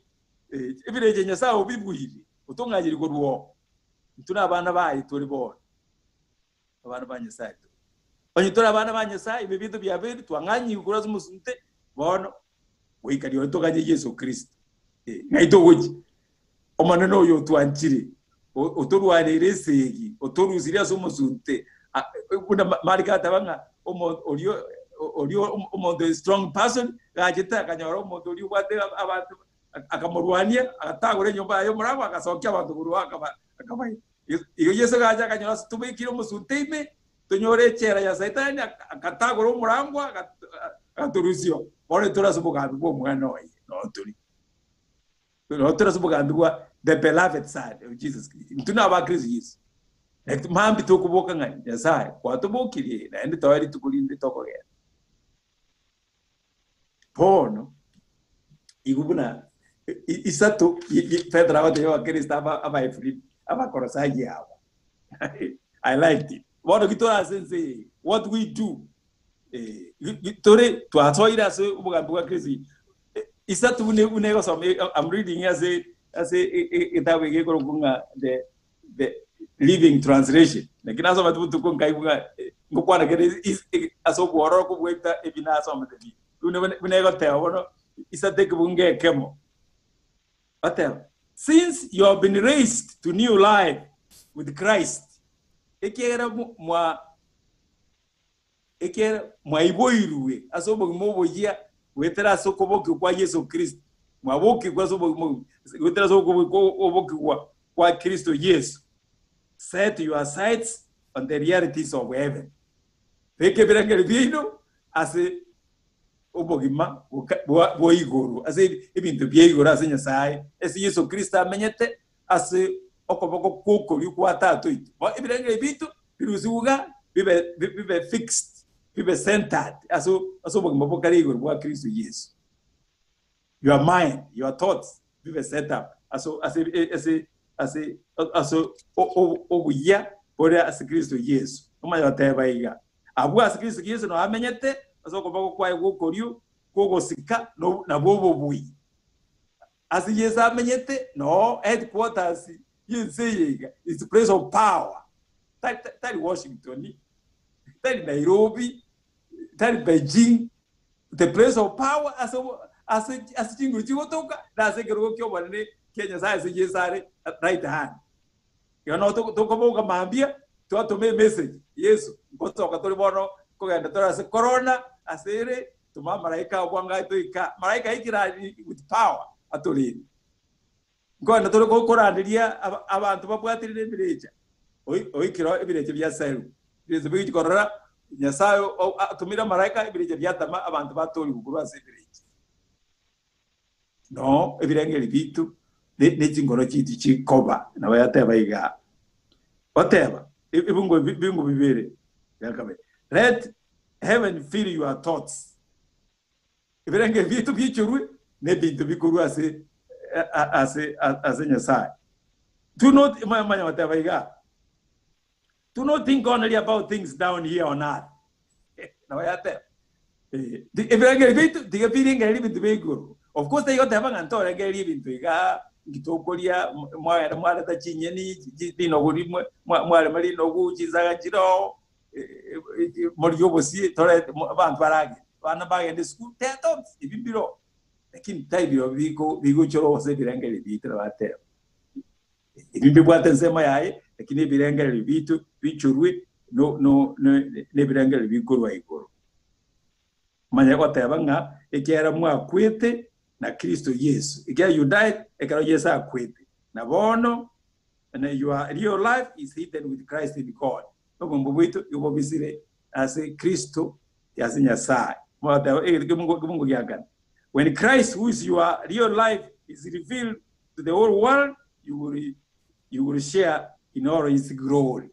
ebireje Nyasaye obibwiri otonganyiri ko ruo ntuna abana bayi turi bona abana ba Nyasaye onye tora abana ba Nyasaye bibito byabiri twanganyi kurazo musunte bono wikari otonganye Yesu Kristo ngaito goji omanano yo twanchire otorwanire segi otoruziria somo sunte una marika tabanga omo olio umuntu strong person gachita kanyoro umuntu uri wate abantu akamurwania agatagura nyumba yo murango akasokia abantu guru akaba iyo Yesu gaja kanyora tubikira umusuntime tunyore chera ya Satani akatagura umurango akaturuzio bone turasubugambi bwo mwana waye no turasubugambi bwa the beloved son of Jesus Christ tuna abakristo Yesu mambi tukuboka ngani yasaye kwatubukiriye na ndi tawari tukulinde tokogera pono igubuna isato Pedro wa yo Kristo aba efri aba korosaji hapo. I liked it. What we do tore to atoira so ubugambi bwa Kristo isato unego so I'm reading as a itawe kunga the Living Translation. Lakini aso batu tukonga ibunga ngokwana kere aso boro ko bweta ebina aso amete. Unego teono isate kubunge kemo. Since you have been raised to new life with Christ, ekera mwa iboiruwe aso bomo ya wetera so koboki kwa Yesu Kristo. Mwa boki kwa so bomo wetera so koboki kwa Kristo Yesu. Set your sights on the realities of heaven. Peke birangere bino ase obogima boigoro ase ibintu byigoro ase Nyasaye ese Yesu Kristo amenyete ase okoboko koko yuko atatu itu ibirangere bitu biruzuga bibe fixed bibe centered aso obogima bokarigoro bwa Kristo Yesu. Your mind, your thoughts bibe set up aso obuya bora ase Kristo Yesu umanya batebaiga abu ase Kristo Yesu no amenyete aso kobako kwa gukoriyo kogosika no na bobo bui ase Yesu amenyete no headquarters yenseyega is the place of power tari Washington tari Nairobi tari Beijing the place of power ase chingu chigotoka na ase kero kyo bane Kenya sai ase Yesu right hand yo no to koboga mambia to atome message Yesu ngotoka tori bono kogenda tora ase corona asere tuma malaika obwanga itoika malaika ikira with power atolini ngona tore ko korandiria abantu babwatirire bireja oikiro ebireje bya selu bireje biki korora Nyasaye atumira malaika ebireje byatama abantu batori kuguru ase bireje no ebirengeri bitu n'ekingoro kiti kikoba nawe yatebayiga whatever ibungo bibere yakabe let heaven fill your thoughts ibirenge bitu byicurwe n'ebintu bikuru ase Nyasaye do not manya watabayiga do not think only about things down here on earth nawe yate ibirenge bitu digapirenge ibintu bikuru. Of course they got to have an antore ngeri ibintu iga ngitokoria mwara tachinye ni dino guri mwara mari no guchizaga jiro muri yobosi tore abantu barage bana bagende school teto ibibiro lakini taibiro bigo choro wose birengeri bitira batera ibimbi bwate nsema yaye lakini birengeri bitu bichurwe no ne birengeri bigoro igoro manya kwatebanga ekera mwakwete na Kristo Yesu again you died ekero Yesu akwete na bono and your real life is hidden with Christ in God ngombo bwitu yobobisire ase Kristo yase Nyasaye mwata mungu yagan when Christ who is your real life is revealed to the whole world you will share in all his glory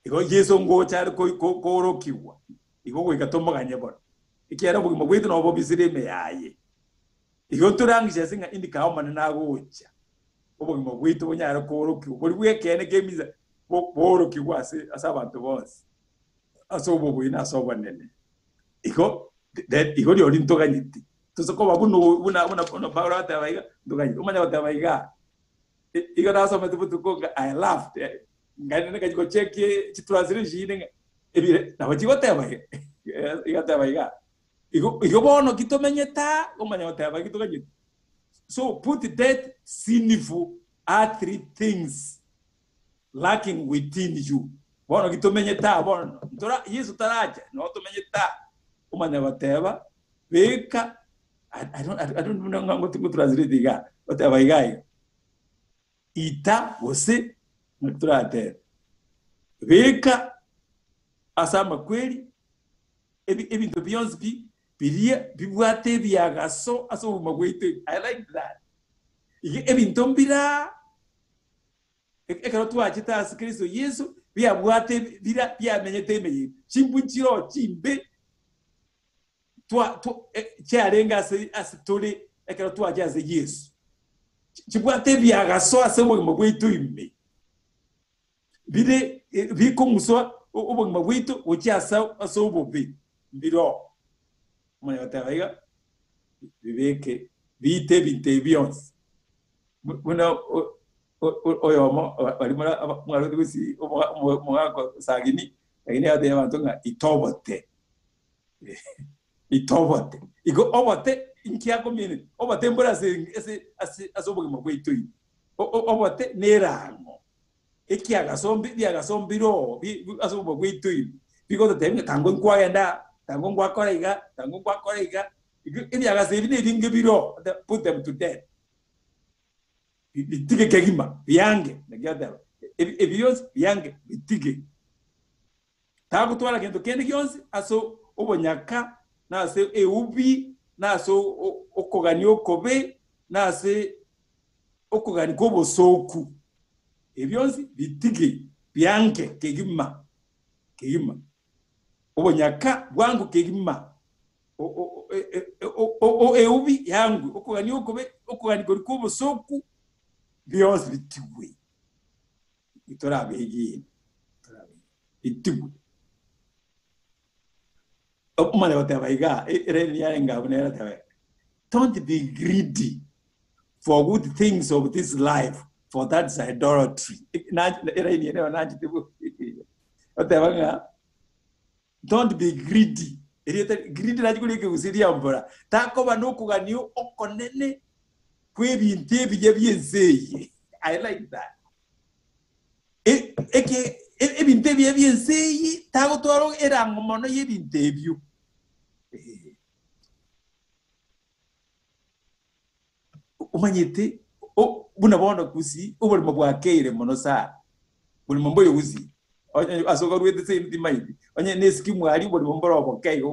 iko Yesu ngo cyari ko rokiwa iko ikatomaganye bona ikera bugimo bwitu no bobisire meyaye iyo turangije singa indika umana nagocha ubugimo bwitu bunyara koroki buri wekene gemiza boroki gwase asabantu bose asobo bwina asobanene iko iko ri ntoganyiti tusoko babuno buna Paulo tabayiga ndoganyiti umanya watabayiga iko naso metubutuko I laughed ngane nakajiko cheke chitranslation ebire nabachigo tabayiga igatabayiga iko bono kitomenyeta umanya watabayiga kitoganyiti. So put that sinful earthly things lacking within you bono gitumenye ta bono ntora Yesu taraje no tumenye ta umanya bateba beka I don't know ngo translate ga bateba igai ita wose muturate beka asama kweli ebintu byonzi biria bibwate byagaso aso magwite. I like that. Ebintu mbira ekero twachita Kristo Yesu byabwate bira byamenyete meyi chimbunchiro chimbe twa cyarenga asitole ekero twajaze Yesu chibwate byagaso aso magwite ime bide bikomuswa ubugima bwitu ucyasa aso ububi mbiro mwana bataiga bibeke bite binte byonse buna oyomo bari mwaro dusi mwako sagini agini ade abantu nga itobote igo obote inkiako mine obote mbura se asobugima bwitu obote nerango ekiaga sombiro asobugima bwitu because the time tango nkwayenda tango ngwakorega ibyaga se bine bingebiro put them to death bitige kegima byange nagyada ebiyos byange bitige tago twala kendo kende kyonse aso obonyaka na se eubi na so okogani okobe na se okogani kobosoku ebyonse bitige byange kegima obonyaka bwangu kegima eubi yangu okogani okobe okogani kobosoku byose bitigwe itorabe bitigwe umane batabayiga ereni yarenga bunera tawe. Don't be greedy for good things of this life, for that's idolatry. Ereni yana nanjitibu otabanga don't be greedy. Greedy najikuleke usiria mbora takoba nokuganiyo okonene kwebintu ebyenseye. I like that. Ebintu ebyenseye tago twaro erango mono yebintu ebyo. Umanyete buna bono kusi ubulimo bwakeire mono sa bulimo mboyo uzi asoga rwete se ndimaidi onye neski mwali bulimo mboro bokeye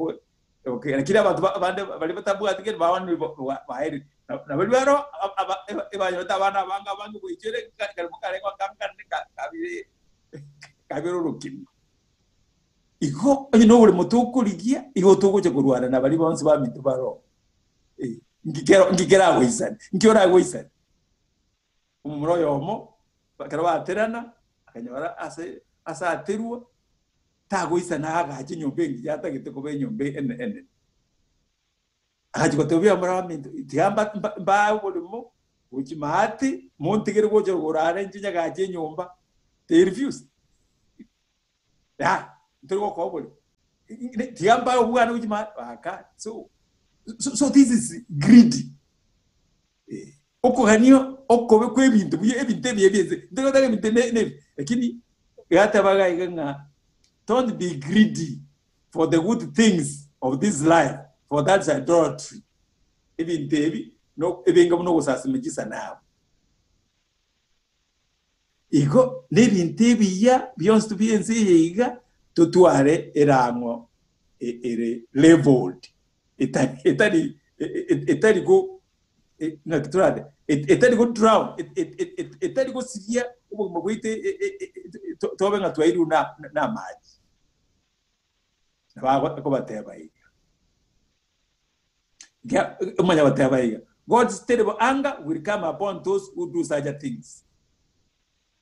okay kila abantu bali batabwa tiketi bawani bahere na bali baro ebanyo tabana banga kuyichere kalmukare kwa kamkande kabiro rukim iko onye no buli mutuko ligia igo tuko cyo kurwana na bali bonse ba mitu baro ngikera wizan nkiora wizan umuro yomo bakara baterana akanyora asa aterwa tago isana agaje nyombe ngiyata giteko be nyombe ene ajiko tobya maraminto tiamba ba bolimo ukimahati montigere goje gorare njinya gaje nyomba they refuse ntego ko boli tiamba ubwana ukimahati aka so this is greedy okuhanio okobe kwebintu ebintu byebyenze ntego tage bitene lakini gata bagayiga nga don't be greedy for the good things of this life, for that's idolatry. Even baby, no, even no was as much as now. Ego, living baby, ya, beyond to be and say, to tuare eramo, leveled. Etadi go, etadi go drown, etadi go severe, to having a twaidu na match. God's terrible anger will come upon those who do such things.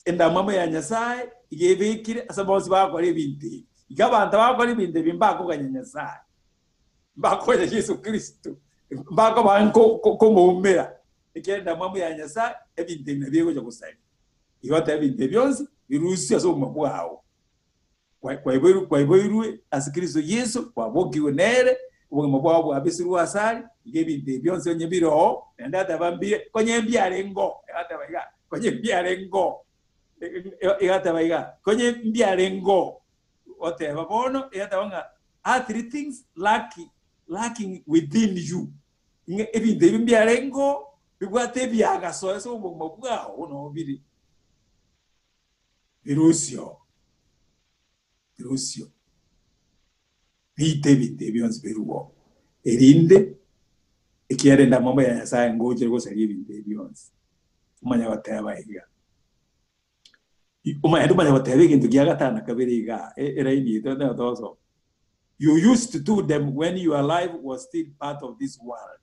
And the mama Yanyasai gave a kid as a boss back or even Gabanta bimbe bimbako Yanyasai. Back with Jesus Christ. Back of Uncle Como Mera. Again, the mama Yanyasai, everything the village was saying. You want having the Bions, you lose your own wow. Kwa as Kristo Yesu kwa bogi onere ubwo abisiru asali gebinde byonse nyebiro ndata bambie konye mbyare ngo ata baga konye mbyare ngo igata iga konye mbiarengo ote babono igata wanga are three things lacking within you ebinde mbiarengo bigwate byaga so mu bwaho no biri birusio bite byonse biruwo erinde ikiere nda mambo ya Nyasaye ngoje rwose ari ibinde byonse umanya batayabahiga umanya batayabiga into gya gatana kabiriga era ibi also you used to do them when your life was still part of this world.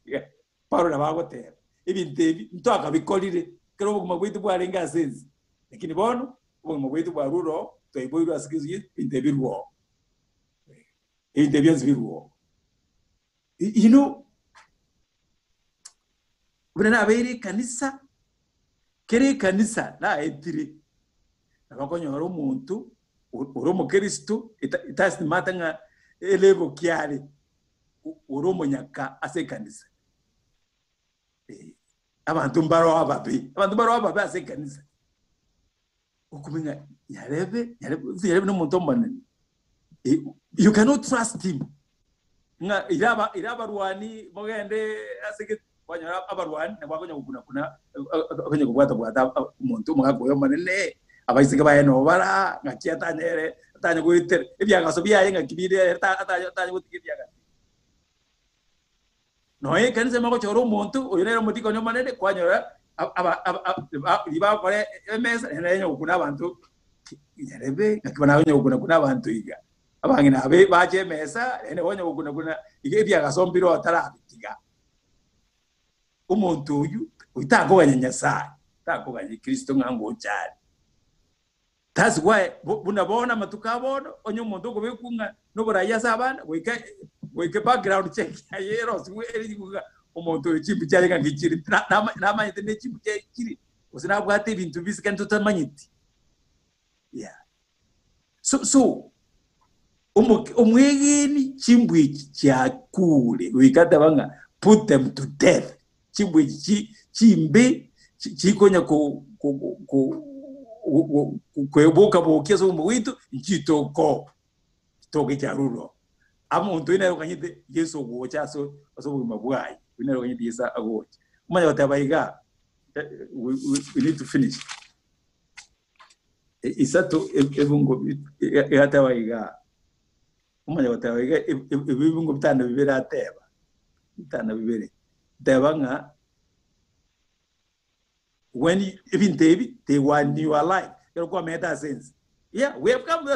Yeah. Paro na bagote ibinde ntaka bikolire kero buguma bwitu bwarenga sense lakini bono buguma bwitu bwaruro toiboiro asikizi ibinde birwo ibinde byonse birwo you know bwana abiri kanisa kere kanisa na etiri abakonyora umuntu uromo Kristo itasi matanga elego kiari uromo nyaka ase kanisa abantu mbaro ababe ase kanisa ukuminga yarebe no muntu manene you cannot trust him nga iraba ruani mogende ase kwanya abarwani nabakonya kuna akonya kubwata umuntu mugagoyo manene abayisiga bayeno bara ngakia tanyere tanya guitere ibyaga so byaye ngakibire tanya gutikibyaga no kanise mako choro umuntu uyirero mutiko nyo manene kwanyora liba kore emesa nenyo kuna abantu yarebe ngakibana nyo kuna abantu iga abangina abe baje mesa ene wonyo kuna ibyaga so mbiro tarabitiga umuntu uyu utagoganya Nyasaye utagoganya Kristo ngango cyane. That's why bunabona matukabona onye umuntu gobekunga no buraya sabana weke background check ayero siwe erikuga umuntu ichimbi cyane ngikiri namanyite nechimbi cyakiri usinabwate ibintu bisikani tutamanyite. Yeah. So umwegeni chimbwi cyakure wikatabanga put them to death. Chimbwe chimbe chikonya kweboka bokezo mu witu nchitoko toke charuro amuntu ine kanyite Yesu gocha so mabwai ine kanyite Yesu agocha umanya watabayiga we need to finish isato ebungo yatabayiga umanya watabayiga ebungo bitanda bibera ateba bitanda bibere Devanga when even they want you alive. You go make that sense. Yeah, we have come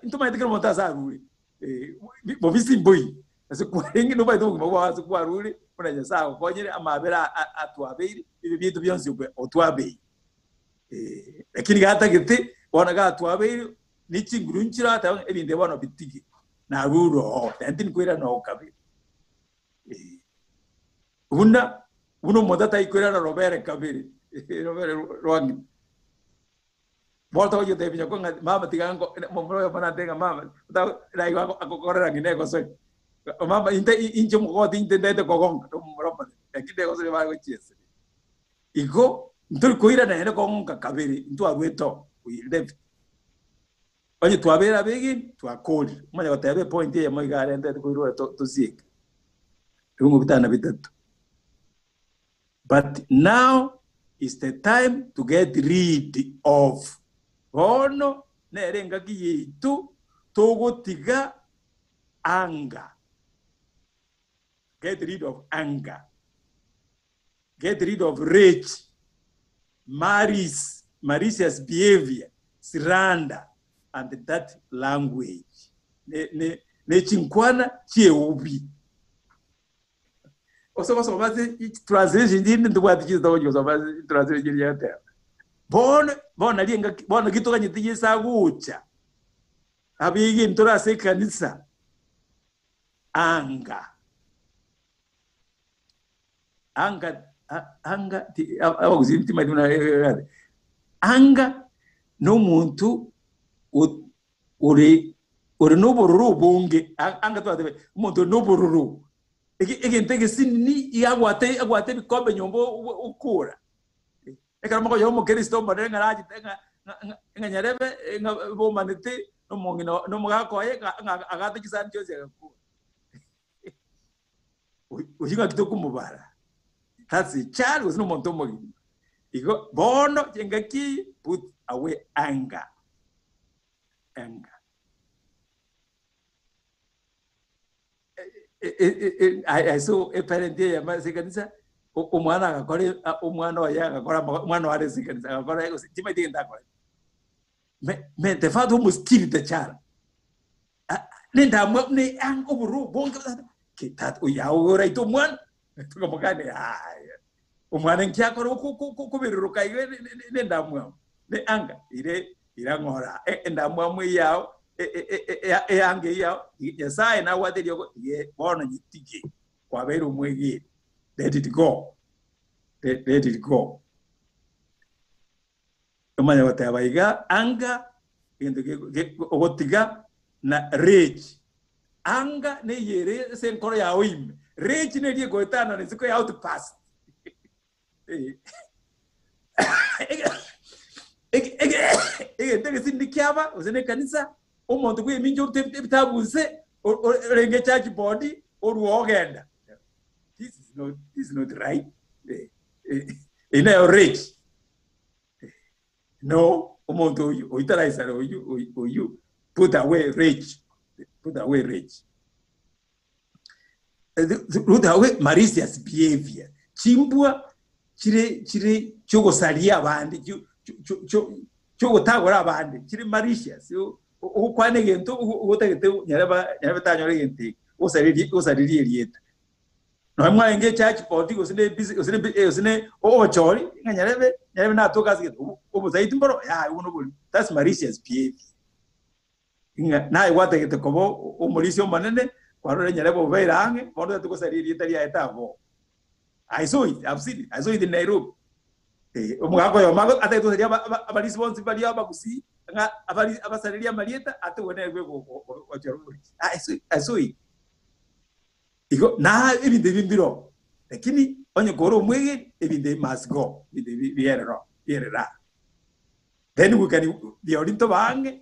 into my take on Tazaru. Bobisi boy. As a quaring nobody was a quarry when I just saw Amabera at Tuabe, if you be to be on super or Tuabe. A Kinigata get one I got Tuabe, Niching Grunchira, even the one of the ticket. Now, Ruro, and didn't quit an old cabin. Uno modata ikwera na Robert Kabiri Robert Rwang Volta yo te pinyo konga mama tigango momro pana tenga mama ta rai ko akokorera ngine ko so mama inte incho mo ko inte de ko gon momro pana ekide ko se ba ko chiese iko ntul koira na ene ko ngonga Kabiri ntu agweto we left onye tu abera begi tu akoli manya watabe point ya mo igare ente ko iro to zik ngo bitana bitatu. But now is the time to get rid of ono nerenga kiyitu togotiga anger. Get rid of anger. Get rid of rage, malicious behavior, slander, and that language. Ne chinkwana cheubi. So basi translation ndi ndo bwati chizo tawo so basi translation yate bona linga bona kitoka nyiti sagucha abigi ntora se kanisa anga abaguzimti maduna anga no muntu uri no bororo bonge anga to ate muntu no bororo Ege ntege sini agwate bikombe nyombo ukura Eka mo yo mo Kristo mo renga raji nga nyarebe nga bo manete no mongino no mga ko ye agate kisan chose ku. Ujinga kitoko mubara. That's a child was no montomo. Igo bono jengaki put away anger. Anger. I saw a parent there, my second son. Umwana akore umwana wa yanga akora umwana wa second son akora ego timedi ndakora. Me the father must kill the child. Nenda mo ne ang oburu bonga kitat uyawo ito mwan. Tuko magane umwana nkia koro ku biruka iwe nenda mo ne anga ira ngora enda mo yao ange yao yesai na wade yoko ye bona nyitiki kwa beru mwegi. Let it go. Let it go. Umanya watawaiga anga ogotiga na rage. Anga ne yere sen koro ya wim. Rage ne die goitana ne siko ya out pass. Tege sindikiaba uzene kanisa umuntu kwe minjo tebitabuze renge church body oruogenda. This is not right. In a rage. No, umuntu uitaraisa you put away rage. Put away rage. Put away malicious behavior. Chimbua chire chogo salia abandi chogo tagora abandi chire malicious. Ukwane gento ugotegete nyaraba tanyore gente osariri elieta. No mwa enge church body usine ochori nyarebe na toka zike obuzaiti mboro ya uno buli. That's malicious behavior. Na iwate gete kobo umulisio manene kwarore nyarebe oberange bono tukosariri etaria etavo. I saw it. I've seen it. I saw it in Nairobi. Umugako yo mago ate to seria aba responsible ya bakusi nga abasariria marieta ate wone gwego ochoruri. I saw it. Igo na ebinde bimbiro. Lakini onye koro mwege ebinde must go. Ebinde bierera. Then we can the orinto bange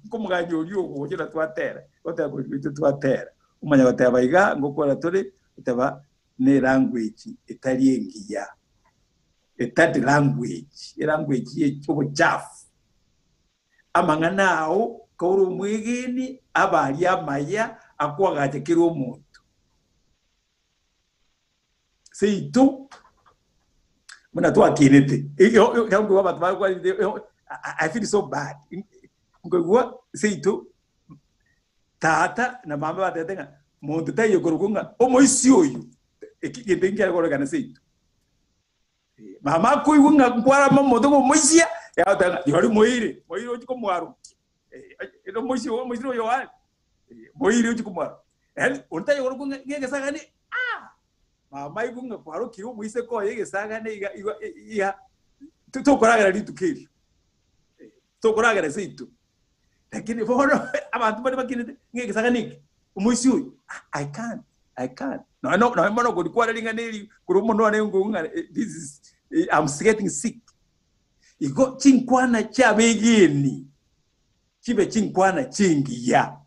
como ganyo yo ogera twatera. Otabo bitu twatera. Umanya bataba ngokora tore utaba ne language etaliengia. Etadi language. Language ye chobuchafu. Amanganao koro mwegeni abali amaya akwagaje kiro umuntu. Seito muna to akinete. I feel so bad. Ngwa seito tata na mama batetenga muntu tayo kurugunga omoisi oyu ekigende ngora kana seito. Mama kuigunga kwara mamoto ko moisia ya tanga yori moire ojiko mwaru. Ero moisi oyo wa. Moire ojiko mwaru. Untayo kurugunga ngeke sagani mama igunga kwaro kiyo muise ko yege sagane iga tukoragara litukiri. Tukoragara seito. Lakini bono abantu bari bakine ngeke saganike. Umuisi uyu I can't. No mbona kulikuwa linga neli kurumono ane ngunga this is I'm getting sick. Igo chinkwana cha begeni. Chibe chinkwana chingiya.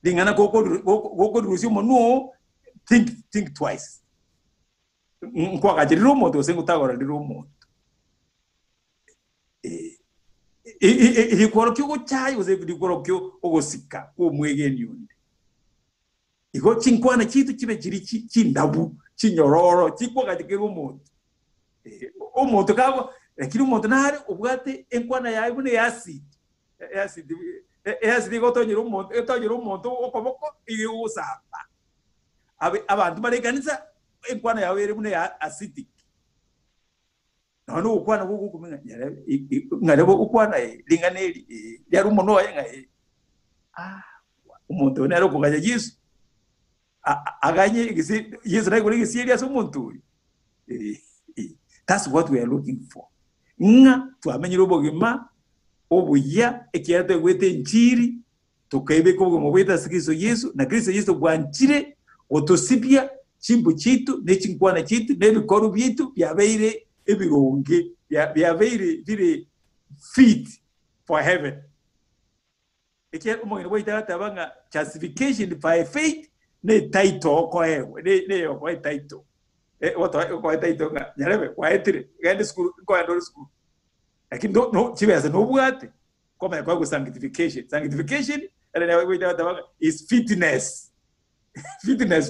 Lingana goko rusimo no think twice. Nkwa kajiriro moto sengutagora ndiro moto. Ikoro kyo chayo ze bidikoro kyo ogosika omwegeni yonde. Igo chinkwana chitu chibe chiri chindabu chinyororo chikwa kajikero moto. Omoto kago lakini omoto nari ubwate enkwana yawe bune acid gotonyera omonto okoboko iyo usapa abantu barekanisa enkwana yawe eri bune acidic no ukwana gukumenya ngarebo ukwana linganeli yari umuntu wayenga umuntu nero kuganya Yesu aganye Yesu nayo kuri serious umuntu. That's what we are looking for. Nga tuamenyero bogima obuya ekiyate wete njiri tukaibe ko mu weta sikizo Yesu na Kristo Yesu bwanchire otosibya chimbu chitu nechinkwana chitu nebikoro byitu byabeire ebironge we are very, very fit for heaven. Eke umo ina waita tabanga justification by faith ne title ko ewe ne ko title what ko title nga nyarebe kwa etire gende school ko ando school lakini no chiweza no bwate koma kwa sanctification and then waita tabanga is fitness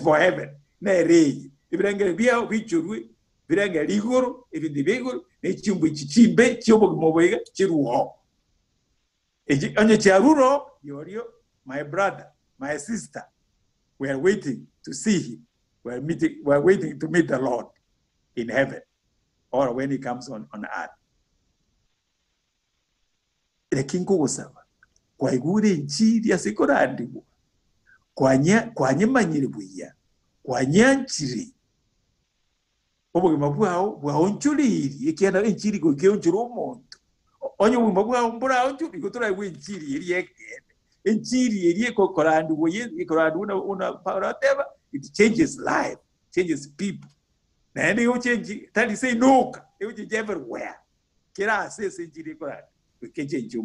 for heaven ne rei ibirenge bia bichurwe birenge ligoro ibindi bigoro ne chimbu chichimbe cyobo moboiga chiruho onye chiaruro yorio my brother my sister we are waiting to see him we are waiting to meet the Lord in heaven or when he comes on earth lekingo gusaba kwa igure injiri yasikorandibwa kwanye manyire buya kwanyanchiri obugima bwaho nchuriri ikiana injiri go kionchuru umuntu onye ubugima bwaho mbura nchuri go tura injiri iri injiri iri ko korandu woye korandu una parateva it changes life changes people na ndi you change tell say no you change everywhere kira sese injiri korandu ke change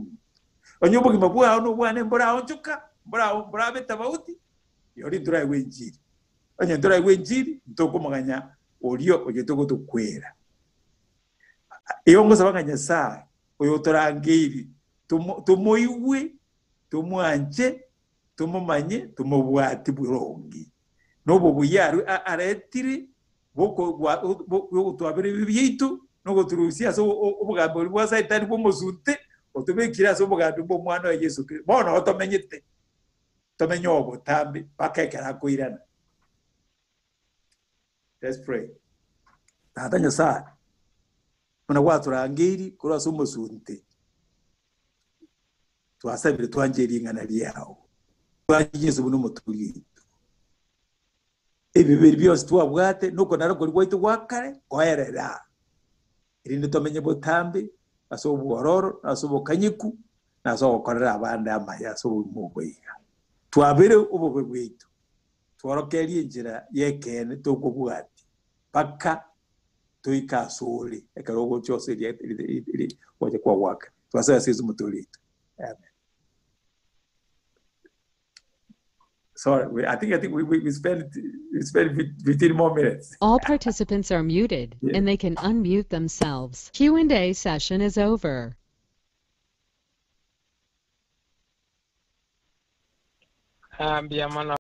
onye ubugima bwaho no bwane mbura nchuka mbura betabauti yori tura injiri onye tura injiri ntokomaganya orio ogetoko tukwera iyongoza banganya sa oyo torangiri tumoiwe tumwanje tumumanye tumubwati burongi nobo buyaru aretiri boko twabere bibyitu nogo turusia so obugambo bwa Satani bwomuzute otubekira so obugambo bwo mwana wa Yesu Kristo bona otomenyete tomenyobo tambi bakekera koirana. Let's pray. Natanya sa muna waturangiri kura sumo sunte twasabire twangeri ngana lyawo twangize buno mutuli ebibiri byose twabwate nuko narako rwite wakare koherera irinde tomenye botambe aso buororo aso bokanyiku naso gukorera abandi amaya so mubwiga twabere ububwe bwitu tworokeri injira yekene tokubwati paka toika sole ekarogo chose iri waje kwa waka twasaya sizu mutulito. Amen. Sorry, I think we spent 15 more minutes. All participants are muted, yeah, and they can unmute themselves. Q&A session is over.